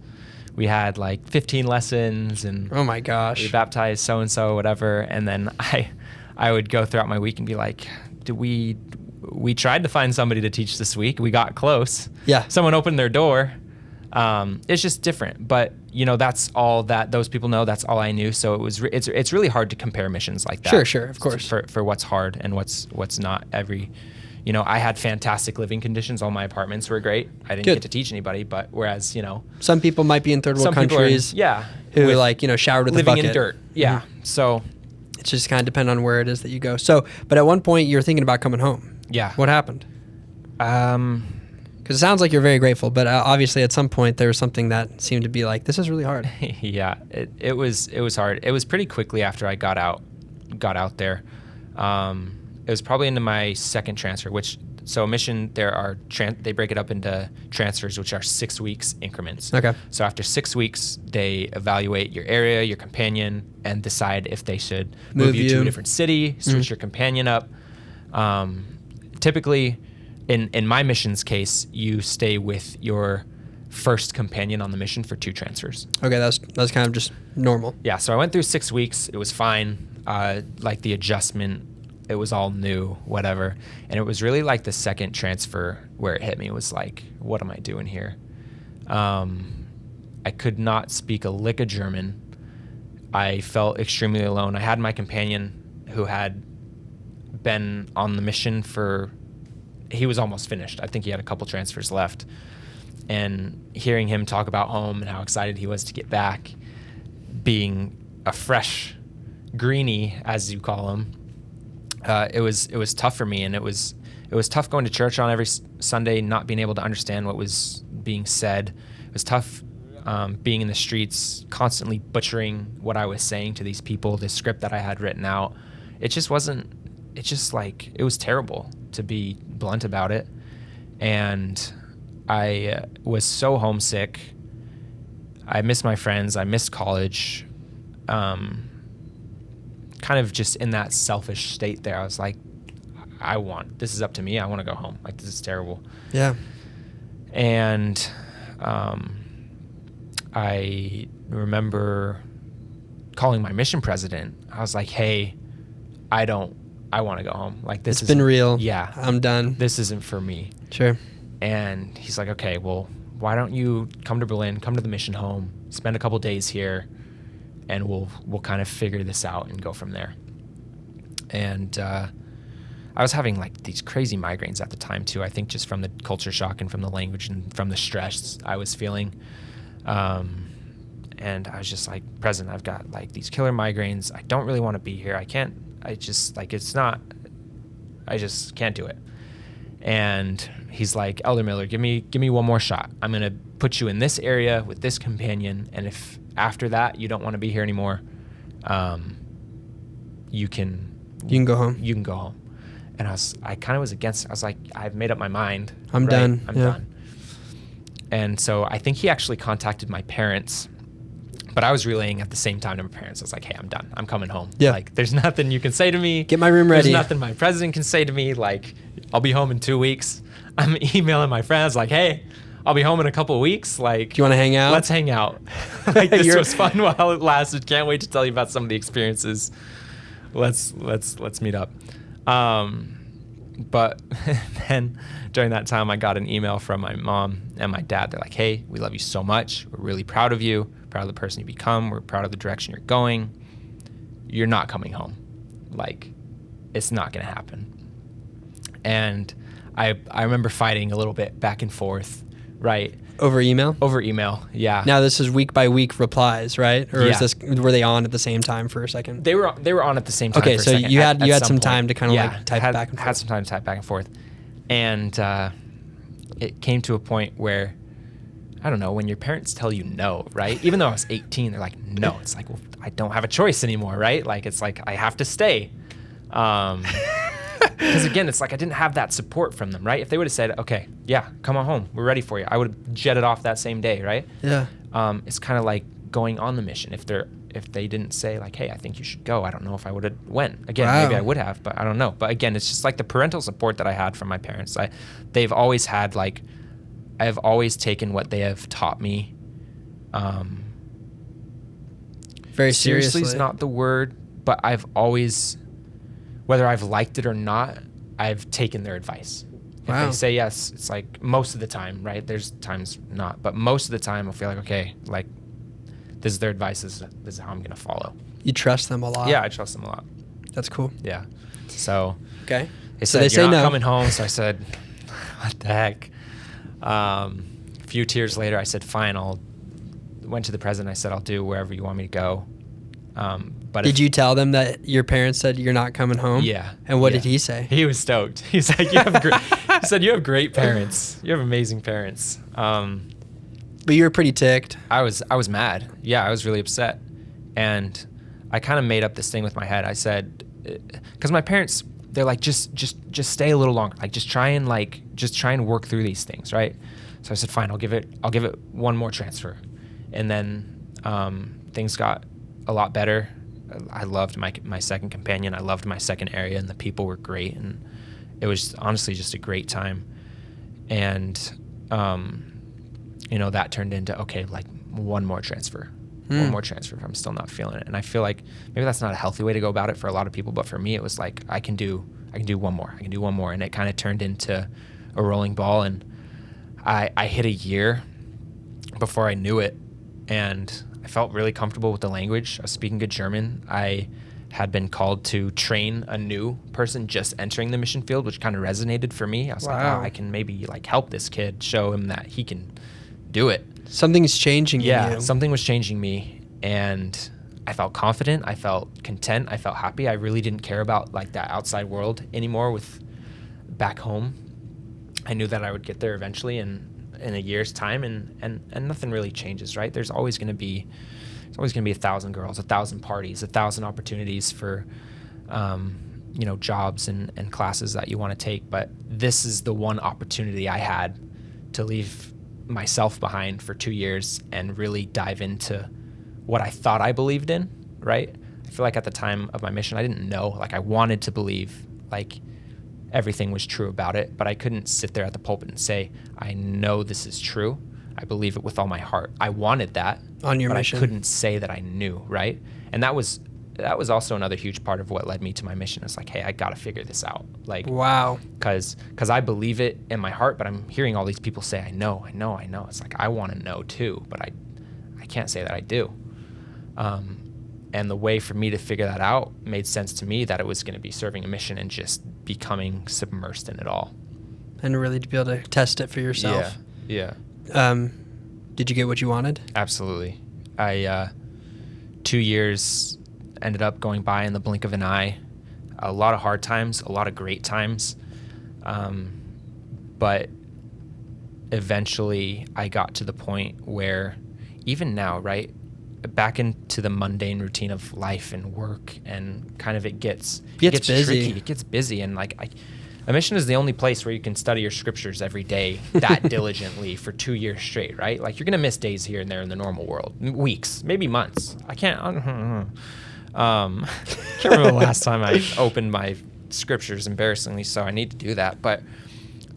We had like 15 lessons and oh my gosh, we baptized so-and-so, whatever. And then I would go throughout my week and be like, we tried to find somebody to teach this week. We got close. Yeah. Someone opened their door. It's just different, but that's all that those people know. That's all I knew. So it's really hard to compare missions like that. Sure, of course. For what's hard and what's not. I had fantastic living conditions. All my apartments were great. I didn't get to teach anybody, but whereas some people might be in third world countries, who showered with a bucket, living in dirt. Yeah. Mm-hmm. So it just kind of depends on where it is that you go. So, but at one point you're thinking about coming home. Yeah. What happened? Because it sounds like you're very grateful, but obviously at some point there was something that seemed to be like, this is really hard. Yeah, it was hard. It was pretty quickly after I got out there. It was probably into my second transfer, which So a mission, they break it up into transfers, which are 6 weeks increments. Okay. So after 6 weeks, they evaluate your area, your companion, and decide if they should move you to a different city, switch your companion up. Typically, in my mission's case, you stay with your first companion on the mission for 2 transfers. Okay, that's kind of just normal. Yeah, so I went through 6 weeks. It was fine. Like the adjustment, it was all new, whatever. And it was really like the second transfer where it hit me. It was like, what am I doing here? I could not speak a lick of German. I felt extremely alone. I had my companion who had been on the mission he was almost finished. I think he had a couple transfers left. And hearing him talk about home and how excited he was to get back, being a fresh greenie, as you call him, it was tough for me. And it was tough going to church on every Sunday, not being able to understand what was being said. It was tough being in the streets, constantly butchering what I was saying to these people, the script that I had written out. It was terrible, to be blunt about it. And I was so homesick. I missed my friends. I missed college. Kind of just in that selfish state there. I was like, this is up to me. I want to go home. Like, this is terrible. Yeah. And I remember calling my mission president. I was like, hey, I want to go home. Like, this It's been real. Yeah. I'm done. This isn't for me. Sure. And he's like, okay, well, why don't you come to Berlin, come to the mission home, spend a couple days here, and we'll kind of figure this out and go from there. And I was having like these crazy migraines at the time too. I think just from the culture shock and from the language and from the stress I was feeling. And I was just like, President, I've got like these killer migraines. I don't really want to be here. I just can't do it. And he's like, Elder Miller, give me one more shot. I'm going to put you in this area with this companion. And if after that you don't want to be here anymore, you can go home. You can go home. And I kind of was against it. I was like, I've made up my mind. I'm done. I'm done. And so I think he actually contacted my parents, but I was relaying at the same time to my parents. I was like, hey, I'm done. I'm coming home. Yeah. Like, there's nothing you can say to me. Get my room ready. There's nothing my president can say to me. Like, I'll be home in 2 weeks. I'm emailing my friends like, hey, I'll be home in a couple of weeks. Like, do you want to hang out? Let's hang out. Like, this was fun while it lasted. Can't wait to tell you about some of the experiences. Let's meet up. But then during that time, I got an email from my mom and my dad. They're like, hey, we love you so much. We're really proud of you, proud of the person you become. We're proud of the direction you're going. You're not coming home. Like, it's not going to happen. And I remember fighting a little bit back and forth, right? Over email? Over email, yeah. Now this is week by week replies, right? Or Yeah. were they on at the same time for a second? They were on at the same time. Okay, for a so second you had at some point. time to kind of like type back and forth. Had some time to type back and forth, and it came to a point where, I don't know, when your parents tell you no, right? Even though I was 18, they're like, no. It's like, well, I don't have a choice anymore, right? Like, it's like I have to stay. Because again, it's like I didn't have that support from them, right? If they would have said, okay, yeah, come on home, we're ready for you, I would have jetted off that same day, right? Yeah. It's kind of like going on the mission. If they didn't say like, hey, I think you should go, I don't know if I would have went. Again, Wow. maybe I would have, but I don't know. But again, it's just like the parental support that I had from my parents. They've always had like, I've always taken what they have taught me. Very seriously. Is not the word, but I've always, whether I've liked it or not, I've taken their advice. Wow. If they say yes, it's like most of the time, right? There's times not, but most of the time I feel like, okay, like this is their advice. This is how I'm going to follow. You trust them a lot. Yeah, I trust them a lot. That's cool. Yeah. So Okay. they So said, they you're say not no. coming home. So I said, what the heck? A few tears later, I said, fine, went to the president. I said, I'll do wherever you want me to go. But Did you tell them that your parents said you're not coming home? Yeah. And what yeah. did he say? He was stoked. He's like, he said, you have great parents. You have amazing parents. But you were pretty ticked. I was mad. Yeah, I was really upset. And I kind of made up this thing with my head. I said, because my parents, they're like, just stay a little longer. Like, just try and work through these things, right? So I said, fine, I'll give it one more transfer. And then things got a lot better. I loved my second companion. I loved my second area, and the people were great. And it was honestly just a great time. And, that turned into, okay, like one more transfer. One more transfer if I'm still not feeling it. And I feel like maybe that's not a healthy way to go about it for a lot of people, but for me it was like I can do one more. And it kind of turned into a rolling ball, and I hit a year before I knew it, and I felt really comfortable with the language. I was speaking good German. I had been called to train a new person just entering the mission field, which kind of resonated for me. I was like, oh, I can maybe like help this kid, show him that he can do it. Something's changing in you. Yeah, something was changing me, and I felt confident. I felt content. I felt happy. I really didn't care about like that outside world anymore with back home. I knew that I would get there eventually in a year's time, and nothing really changes, right? There's always going to be 1,000 girls, 1,000 parties, 1,000 opportunities for jobs and classes that you want to take. But this is the one opportunity I had to leave myself behind for 2 years and really dive into what I thought I believed in, right? I feel like at the time of my mission, I didn't know. Like, I wanted to believe like everything was true about it, but I couldn't sit there at the pulpit and say, I know this is true. I believe it with all my heart. I wanted that on your mission. I couldn't say that I knew, right? And that was also another huge part of what led me to my mission. It's like, hey, I got to figure this out. Like, wow. Because I believe it in my heart, but I'm hearing all these people say, I know. It's like, I want to know too, but I can't say that I do. And the way for me to figure that out made sense to me, that it was going to be serving a mission and just becoming submersed in it all. And really to be able to test it for yourself. Yeah. Did you get what you wanted? Absolutely. 2 years ended up going by in the blink of an eye. A lot of hard times, a lot of great times. But eventually I got to the point where even now, right, back into the mundane routine of life and work, and kind of it gets busy. Tricky. It gets busy, and like a mission is the only place where you can study your scriptures every day that diligently for 2 years straight, right? Like, you're gonna miss days here and there in the normal world, weeks, maybe months. I can't remember the last time I opened my scriptures, embarrassingly so. I need to do that, but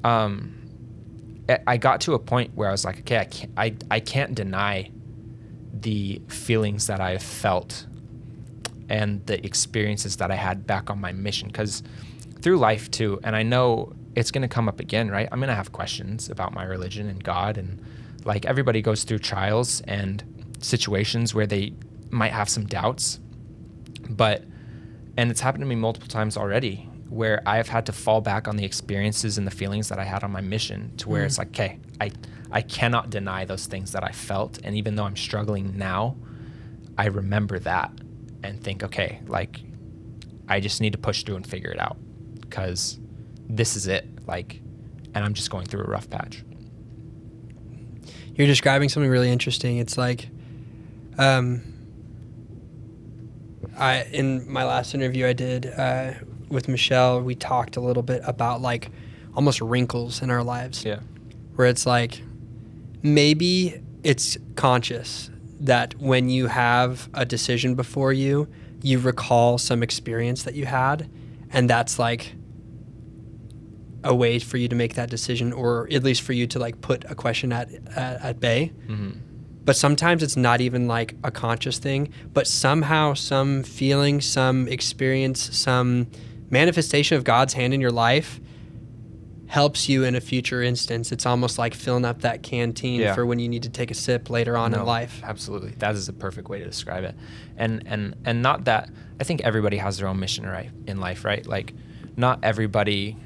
I got to a point where I was like, okay, I can't deny the feelings that I felt and the experiences that I had back on my mission, because through life too, and I know it's going to come up again, right? I'm going to have questions about my religion and God, and like everybody goes through trials and situations where they might have some doubts, and it's happened to me multiple times already, where I've had to fall back on the experiences and the feelings that I had on my mission, to where it's like, okay, I cannot deny those things that I felt, and even though I'm struggling now, I remember that and think, okay, like, I just need to push through and figure it out, because this is it, like, and I'm just going through a rough patch. You're describing something really interesting. It's like, in my last interview I did with Michelle, we talked a little bit about like almost wrinkles in our lives. Yeah. Where it's like, maybe it's conscious that when you have a decision before you, you recall some experience that you had, and that's like a way for you to make that decision, or at least for you to like put a question at bay. Mm-hmm. But sometimes it's not even like a conscious thing, but somehow some feeling, some experience, some manifestation of God's hand in your life helps you in a future instance. It's almost like filling up that canteen for when you need to take a sip later on in life. Absolutely. That is a perfect way to describe it. And not that, I think everybody has their own mission, right, in life, right? Like, not everybody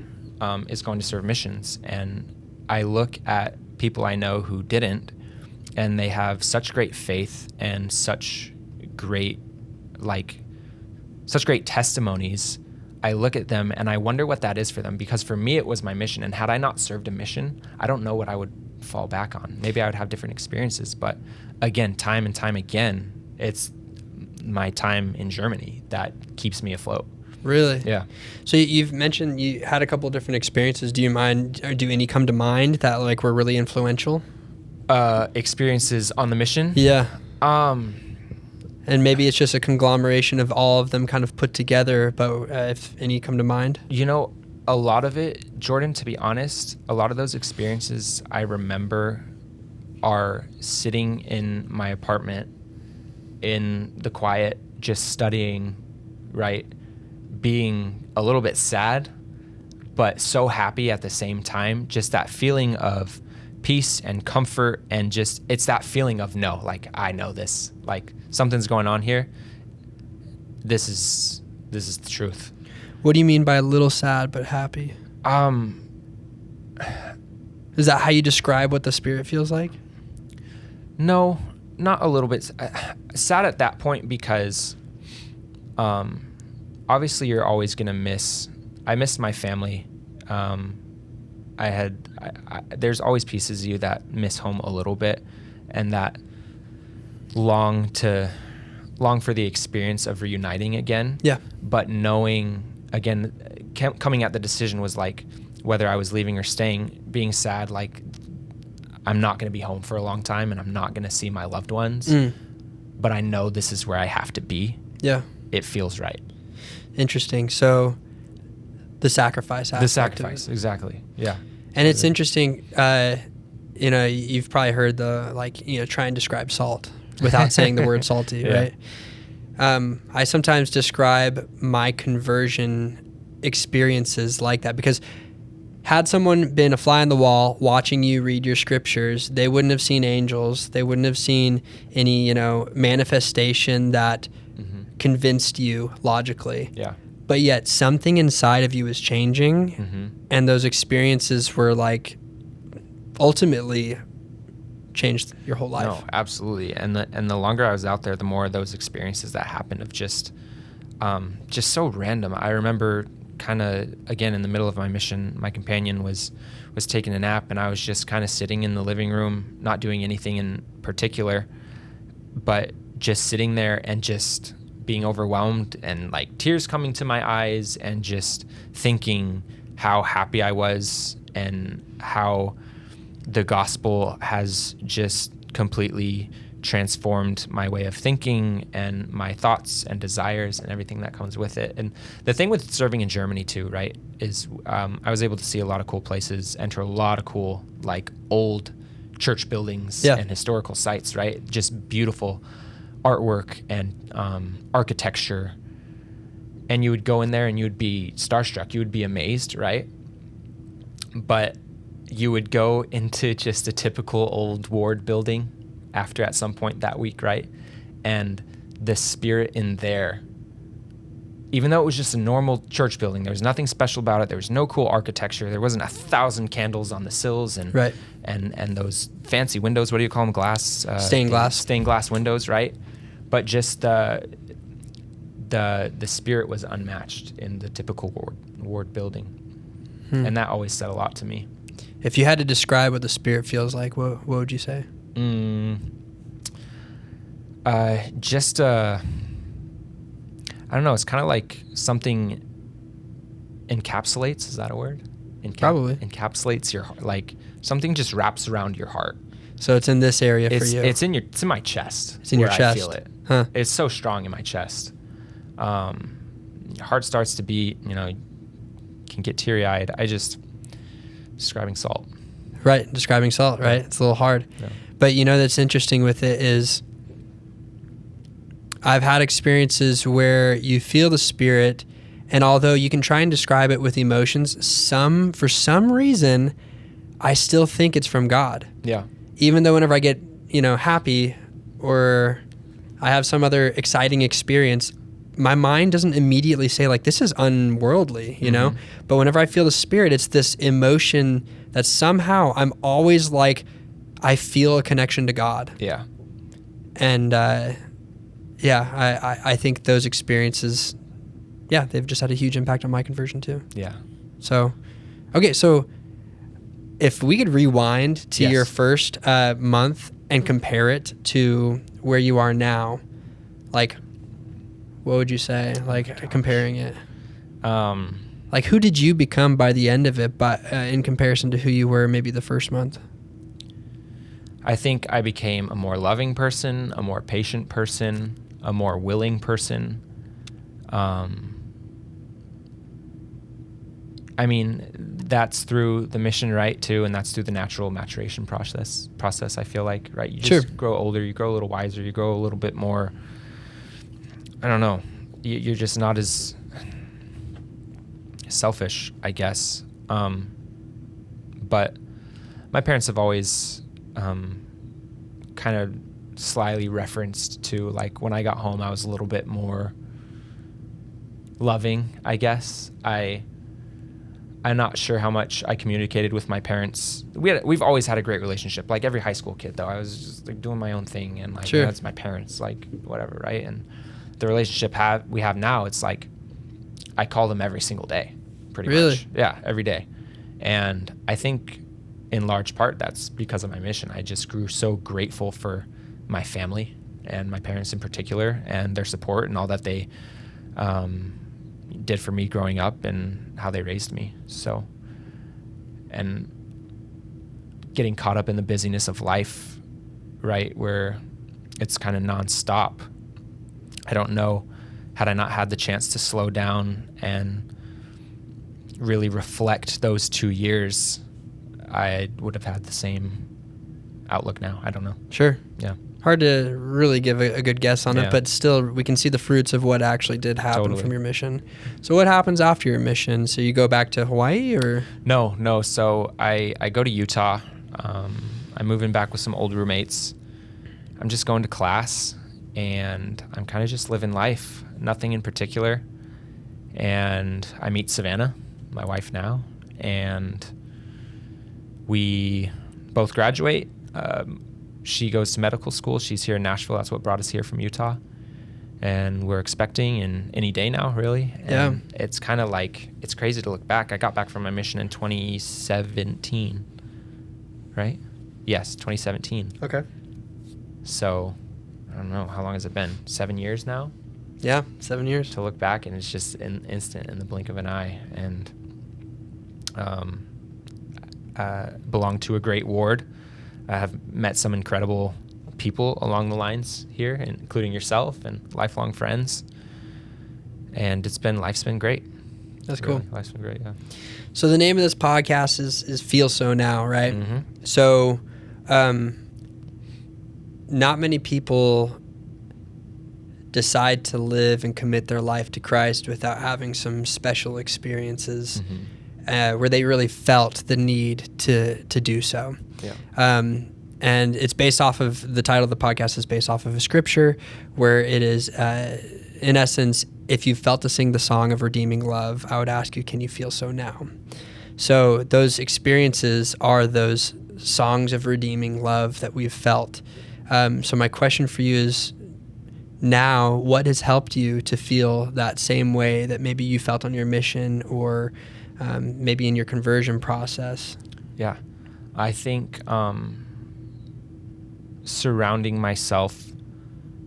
is going to serve missions. And I look at people I know who didn't, and they have such great faith and such great testimonies. I look at them and I wonder what that is for them, because for me, it was my mission. And had I not served a mission, I don't know what I would fall back on. Maybe I would have different experiences. But again, time and time again, it's my time in Germany that keeps me afloat. Really? Yeah. So you've mentioned you had a couple different experiences. Do you mind, or do any come to mind that like were really influential? Experiences on the mission. Yeah. Um, And maybe it's just a conglomeration of all of them kind of put together, but if any come to mind? You know, a lot of it, Jordan, to be honest, a lot of those experiences I remember are sitting in my apartment in the quiet, just studying, right? Being a little bit sad, but so happy at the same time. Just that feeling of peace and comfort, and just, it's that feeling of no, like, I know this, like something's going on here. This is the truth. What do you mean by a little sad but happy? Is that how you describe what the Spirit feels like? No, not a little bit sad at that point, because obviously you're always going to I missed my family. There's always pieces of you that miss home a little bit, and that long for the experience of reuniting again. Yeah. But knowing, again, coming at the decision was like, whether I was leaving or staying, being sad, like, I'm not going to be home for a long time, and I'm not going to see my loved ones, but I know this is where I have to be. Yeah. It feels right. Interesting. So the sacrifice aspect. The sacrifice, exactly. Yeah. And it's interesting, you've probably heard try and describe salt without saying the word salty, Yeah. right? I sometimes describe my conversion experiences like that, because had someone been a fly on the wall watching you read your scriptures, they wouldn't have seen angels. They wouldn't have seen any, manifestation that convinced you logically. Yeah. But yet something inside of you is changing, and those experiences were like ultimately changed your whole life. No, absolutely. And the longer I was out there, the more of those experiences that happened of just so random. I remember kind of, again, in the middle of my mission, my companion was taking a nap, and I was just kind of sitting in the living room, not doing anything in particular, but just sitting there and just being overwhelmed, and like tears coming to my eyes, and just thinking how happy I was, and how the gospel has just completely transformed my way of thinking and my thoughts and desires and everything that comes with it. And the thing with serving in Germany too, right, is I was able to see a lot of cool places, enter a lot of cool, like, old church buildings and historical sites, right? Just beautiful artwork and architecture. And you would go in there and you would be starstruck. You would be amazed, right? But you would go into just a typical old ward building at some point that week, right? And the spirit in there, even though it was just a normal church building, there was nothing special about it. There was no cool architecture. There wasn't 1,000 candles on the sills and those fancy windows. What do you call them? Glass? Stained glass. Stained glass windows, right? But just the spirit was unmatched in the typical ward building. And that always said a lot to me. If you had to describe what the Spirit feels like, what would you say? I don't know. It's kind of like something encapsulates. Is that a word? Probably. Encapsulates your heart. Like something just wraps around your heart. So it's in this area for you. It's in my chest. It's in your chest. I feel it. Huh. It's so strong in my chest. Your heart starts to beat. Can get teary-eyed. Describing salt. Right, describing salt, right? It's a little hard. Yeah. But that's interesting with it is I've had experiences where you feel the Spirit, and although you can try and describe it with emotions, for some reason, I still think it's from God. Yeah. Even though whenever I get, happy or I have some other exciting experience, my mind doesn't immediately say like, this is unworldly, but whenever I feel the Spirit, it's this emotion that somehow I'm always like, I feel a connection to God. Yeah. And I think those experiences, they've just had a huge impact on my conversion too. Yeah. So, okay. So if we could rewind to your first month and compare it to where you are now, like, what would you say, like, comparing it? Like, who did you become by the end of it, but in comparison to who you were maybe the first month? I think I became a more loving person, a more patient person, a more willing person. I mean, that's through the mission, right, too, and that's through the natural maturation process, I feel like, right? You just grow older, you grow a little wiser, you grow a little bit more, I don't know, you're just not as selfish, I guess. But my parents have always kind of slyly referenced to, like, when I got home, I was a little bit more loving, I guess. I'm not sure how much I communicated with my parents. We've always had a great relationship. Like every high school kid, though, I was just like doing my own thing, and like that's my parents, like whatever, right? And the relationship we have now, it's like I call them every single day, pretty much. Yeah, every day. And I think in large part that's because of my mission. I just grew so grateful for my family and my parents in particular, and their support and all that they did for me growing up and how they raised me. So, and getting caught up in the busyness of life, right, where it's kind of nonstop. I don't know, had I not had the chance to slow down and really reflect those 2 years, I would have had the same outlook now. I don't know. Sure. Yeah. Hard to really give a good guess on it, but still we can see the fruits of what actually did happen from your mission. So what happens after your mission? So you go back to Hawaii, or? No. So I go to Utah. I'm moving back with some old roommates. I'm just going to class, and I'm kind of just living life, nothing in particular. And I meet Savannah, my wife now, and we both graduate. She goes to medical school. She's here in Nashville. That's what brought us here from Utah. And we're expecting in any day now, really. And it's kind of like, it's crazy to look back. I got back from my mission in 2017, right? Yes, 2017. Okay. So, I don't know, how long has it been? 7 years now? Yeah, 7 years. To look back, and it's just an instant, in the blink of an eye. And belong to a great ward. I have met some incredible people along the lines here, including yourself and lifelong friends. And life's been great. That's really cool. Life's been great, yeah. So the name of this podcast is Feel So Now, right? Mm-hmm. So not many people decide to live and commit their life to Christ without having some special experiences where they really felt the need to do so. Yeah. And it's based off of, the title of the podcast is based off of a scripture where it is, in essence, if you felt to sing the song of redeeming love, I would ask you, can you feel so now? So those experiences are those songs of redeeming love that we've felt. So my question for you is, now, what has helped you to feel that same way that maybe you felt on your mission, or maybe in your conversion process? Yeah. I think surrounding myself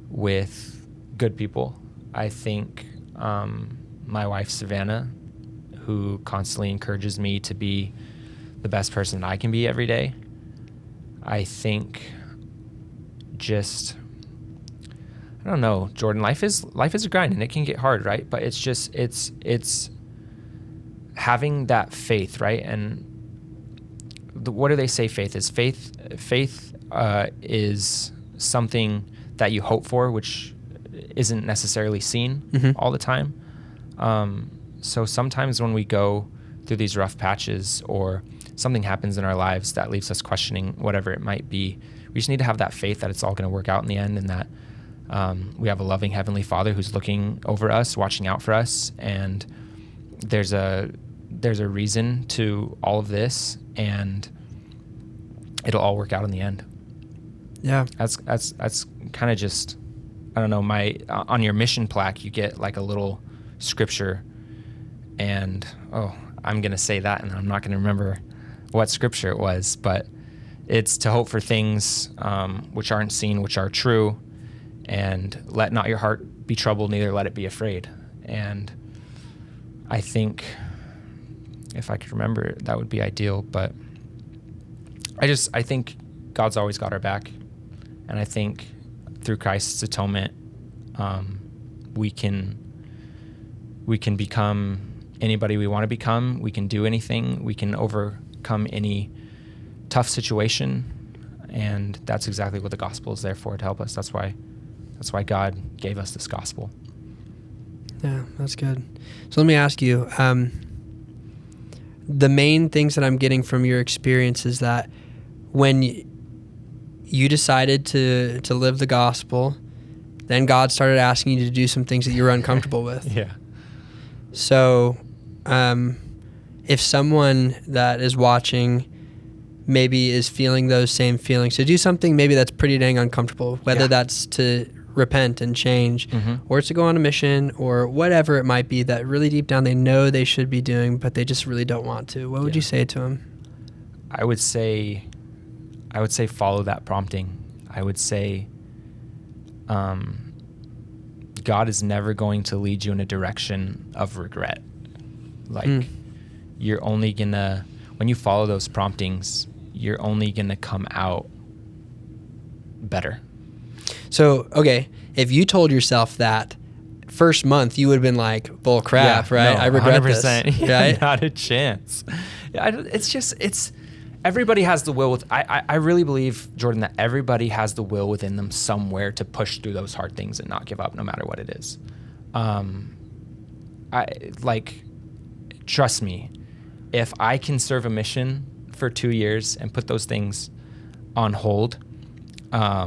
with good people. I think my wife, Savannah, who constantly encourages me to be the best person I can be every day. I think just, I don't know, Jordan, life is a grind, and it can get hard, right? But it's just, it's having that faith, right? And what do they say faith is? Faith is something that you hope for, which isn't necessarily seen all the time. So sometimes when we go through these rough patches, or something happens in our lives that leaves us questioning whatever it might be, we just need to have that faith that it's all going to work out in the end, and that we have a loving Heavenly Father who's looking over us, watching out for us, and there's a reason to all of this, and it'll all work out in the end. Yeah. That's kind of just, I don't know, on your mission plaque, you get like a little scripture, and I'm going to say that, and I'm not going to remember what scripture it was, but it's to hope for things which aren't seen, which are true, and let not your heart be troubled, neither let it be afraid. And I think if I could remember, that would be ideal. But I think God's always got our back. And I think through Christ's atonement, we can become anybody we want to become. We can do anything. We can overcome any tough situation. And that's exactly what the gospel is there for, to help us. That's why God gave us this gospel. Yeah, that's good. So let me ask you, the main things that I'm getting from your experience is that when you decided to live the gospel, then God started asking you to do some things that you were uncomfortable with. Yeah. So if someone that is watching maybe is feeling those same feelings, to do something maybe that's pretty dang uncomfortable, whether that's to repent and change, or it's to go on a mission, or whatever it might be that really deep down they know they should be doing, but they just really don't want to. What would you say to them? I would say follow that prompting. I would say God is never going to lead you in a direction of regret. Like you're only gonna, when you follow those promptings, you're only gonna come out better. So, okay, if you told yourself that first month, you would have been like, bull crap, right? No, I regret 100%. this, Yeah, right? Not a chance. Yeah, it's everybody has the will with, I really believe, Jordan, that everybody has the will within them somewhere to push through those hard things and not give up no matter what it is. Trust me, if I can serve a mission for 2 years and put those things on hold, I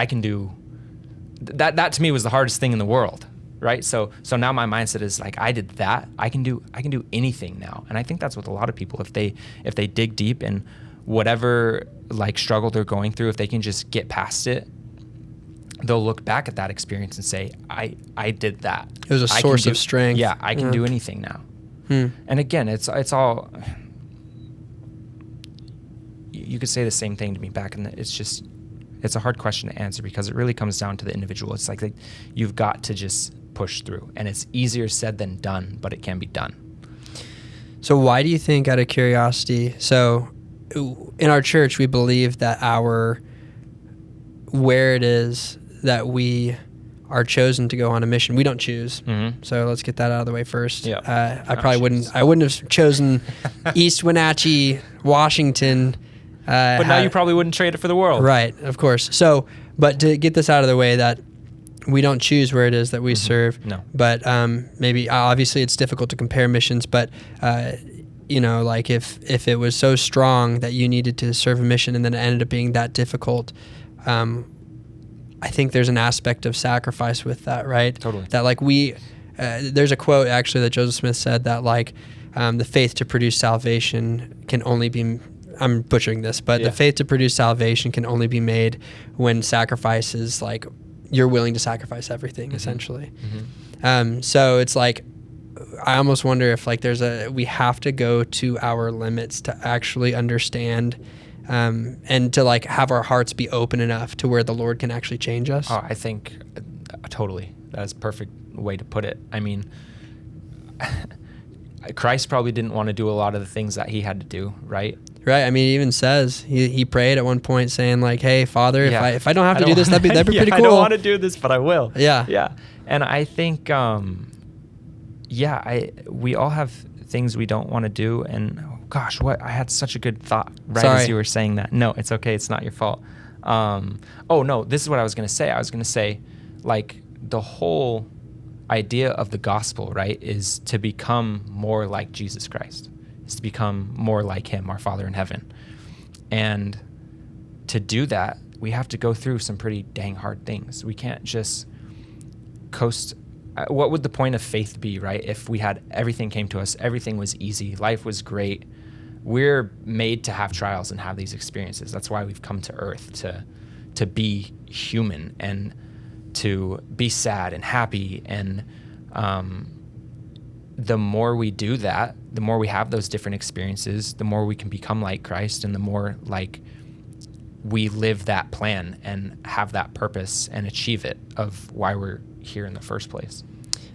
can do that. To me was the hardest thing in the world, right? So now my mindset is like, I did that, I can do anything now. And I think that's with a lot of people. If they dig deep in whatever like struggle they're going through, if they can just get past it, they'll look back at that experience and say, I did that. It was a source of strength. Yeah, I can do anything now. And again, it's all, you could say the same thing to me back in it's a hard question to answer because it really comes down to the individual. It's like you've got to just push through, and it's easier said than done, but it can be done. So why do you think, out of curiosity, so in our church, we believe that where it is that we are chosen to go on a mission, we don't choose. So let's get that out of the way first. Yeah. I wouldn't have chosen East Wenatchee, Washington. But now you probably wouldn't trade it for the world. Right, of course. So, but to get this out of the way, that we don't choose where it is that we serve. No. But maybe, obviously it's difficult to compare missions, but like if it was so strong that you needed to serve a mission and then it ended up being that difficult, I think there's an aspect of sacrifice with that, right? Totally. That like there's a quote actually that Joseph Smith said that like the faith to produce salvation can only be, I'm butchering this, but the faith to produce salvation can only be made when sacrifice is like, you're willing to sacrifice everything, essentially. So it's like, I almost wonder if like we have to go to our limits to actually understand and to like have our hearts be open enough to where the Lord can actually change us. Oh, I think totally. That is a perfect way to put it. I mean, Christ probably didn't want to do a lot of the things that he had to do, right? Right. I mean, he even says he prayed at one point saying like, "Hey, Father, if I don't have to do this, that'd be pretty cool. I don't want to do this, but I will." Yeah. Yeah. And I think, we all have things we don't want to do. And gosh, I had such a good thought as you were saying that. No, it's okay. It's not your fault. This is what I was going to say. I was going to say, like, the whole idea of the gospel, right, is to become more like Jesus Christ. Is to become more like him, our Father in heaven. And to do that, we have to go through some pretty dang hard things. We can't just coast. What would the point of faith be, right? If we had everything came to us, everything was easy, life was great. We're made to have trials and have these experiences. That's why we've come to earth, to be human and to be sad and happy. And the more we do that, the more we have those different experiences, the more we can become like Christ, and the more like we live that plan and have that purpose and achieve it of why we're here in the first place.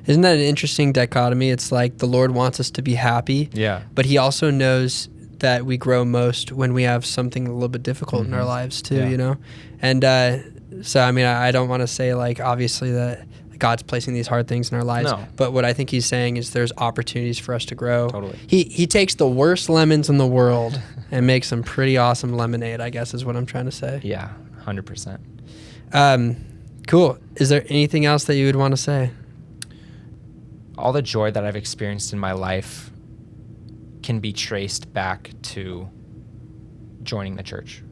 Isn't that an interesting dichotomy? It's like the Lord wants us to be happy, Yeah. but he also knows that we grow most when we have something a little bit difficult in our lives too, Yeah. you know? And so, I mean, I don't want to say like, obviously that God's placing these hard things in our lives, No. but what I think he's saying is there's opportunities for us to grow. Totally. He takes the worst lemons in the world and makes some pretty awesome lemonade, I guess is what I'm trying to say. Yeah, 100%. Cool. Is there anything else that you would want to say? All the joy that I've experienced in my life can be traced back to joining the church.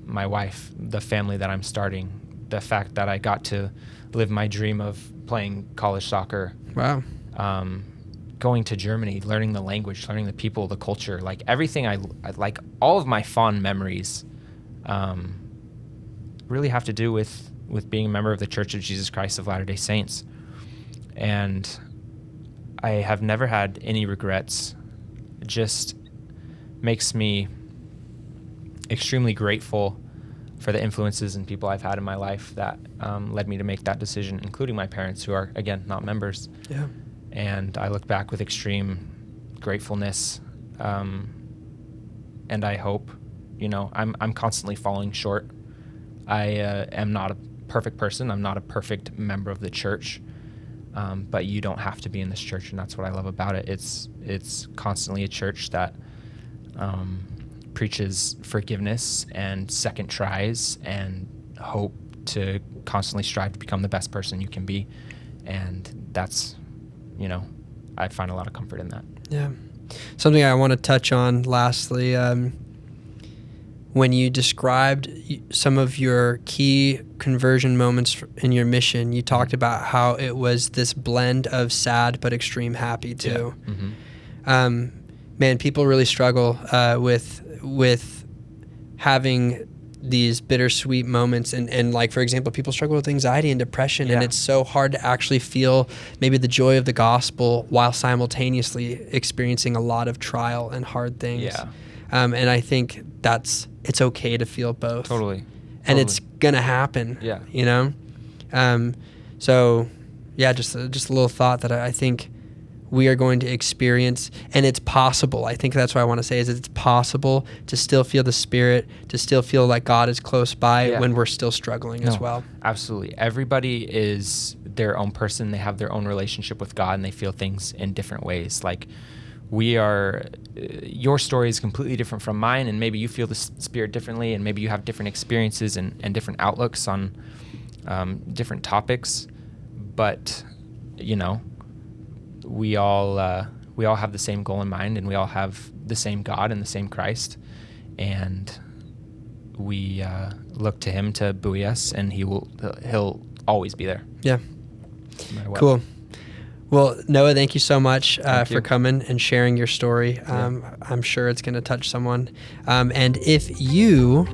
My wife, the family that I'm starting, the fact that I got to live my dream of playing college soccer, Wow. going to Germany, learning the language, learning the people, the culture, like everything I like, all of my fond memories really have to do with being a member of the Church of Jesus Christ of Latter-day Saints. And I have never had any regrets. It just makes me extremely grateful for the influences and people I've had in my life that led me to make that decision, including my parents, who are, again, not members. Yeah. And I look back with extreme gratefulness. And I hope, I'm constantly falling short. I am not a perfect person. I'm not a perfect member of the church. But you don't have to be in this church, and that's what I love about it. It's constantly a church that preaches forgiveness and second tries and hope to constantly strive to become the best person you can be. And that's, I find a lot of comfort in that. Yeah. Something I want to touch on lastly, when you described some of your key conversion moments in your mission, you talked about how it was this blend of sad but extreme happy too. Yeah. Mm-hmm. Man, people really struggle with having these bittersweet moments, and like, for example, people struggle with anxiety and depression, and it's so hard to actually feel maybe the joy of the gospel while simultaneously experiencing a lot of trial and hard things. Yeah. And I think it's okay to feel both. Totally. And it's gonna happen. Yeah. So yeah, just a little thought that I think we are going to experience, and it's possible. I think that's what I want to say is that it's possible to still feel the Spirit, to still feel like God is close by when we're still struggling as well. Absolutely. Everybody is their own person. They have their own relationship with God, and they feel things in different ways. Like your story is completely different from mine, and maybe you feel the Spirit differently, and maybe you have different experiences and different outlooks on different topics. But, we all have the same goal in mind, and we all have the same God and the same Christ, and we look to him to buoy us, and he'll always be there. Yeah. No matter what. Cool. Well, Noah, thank you so much for you. coming and sharing your story. I'm sure it's going to touch someone. And if you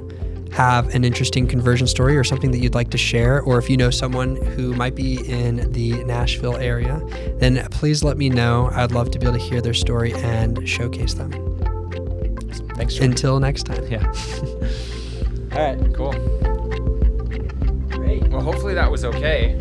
have an interesting conversion story or something that you'd like to share, or if you know someone who might be in the Nashville area, then please let me know. I'd love to be able to hear their story and showcase them. Thanks, Jordan. Until next time. Yeah. All right. Cool. Great. Well, hopefully that was okay.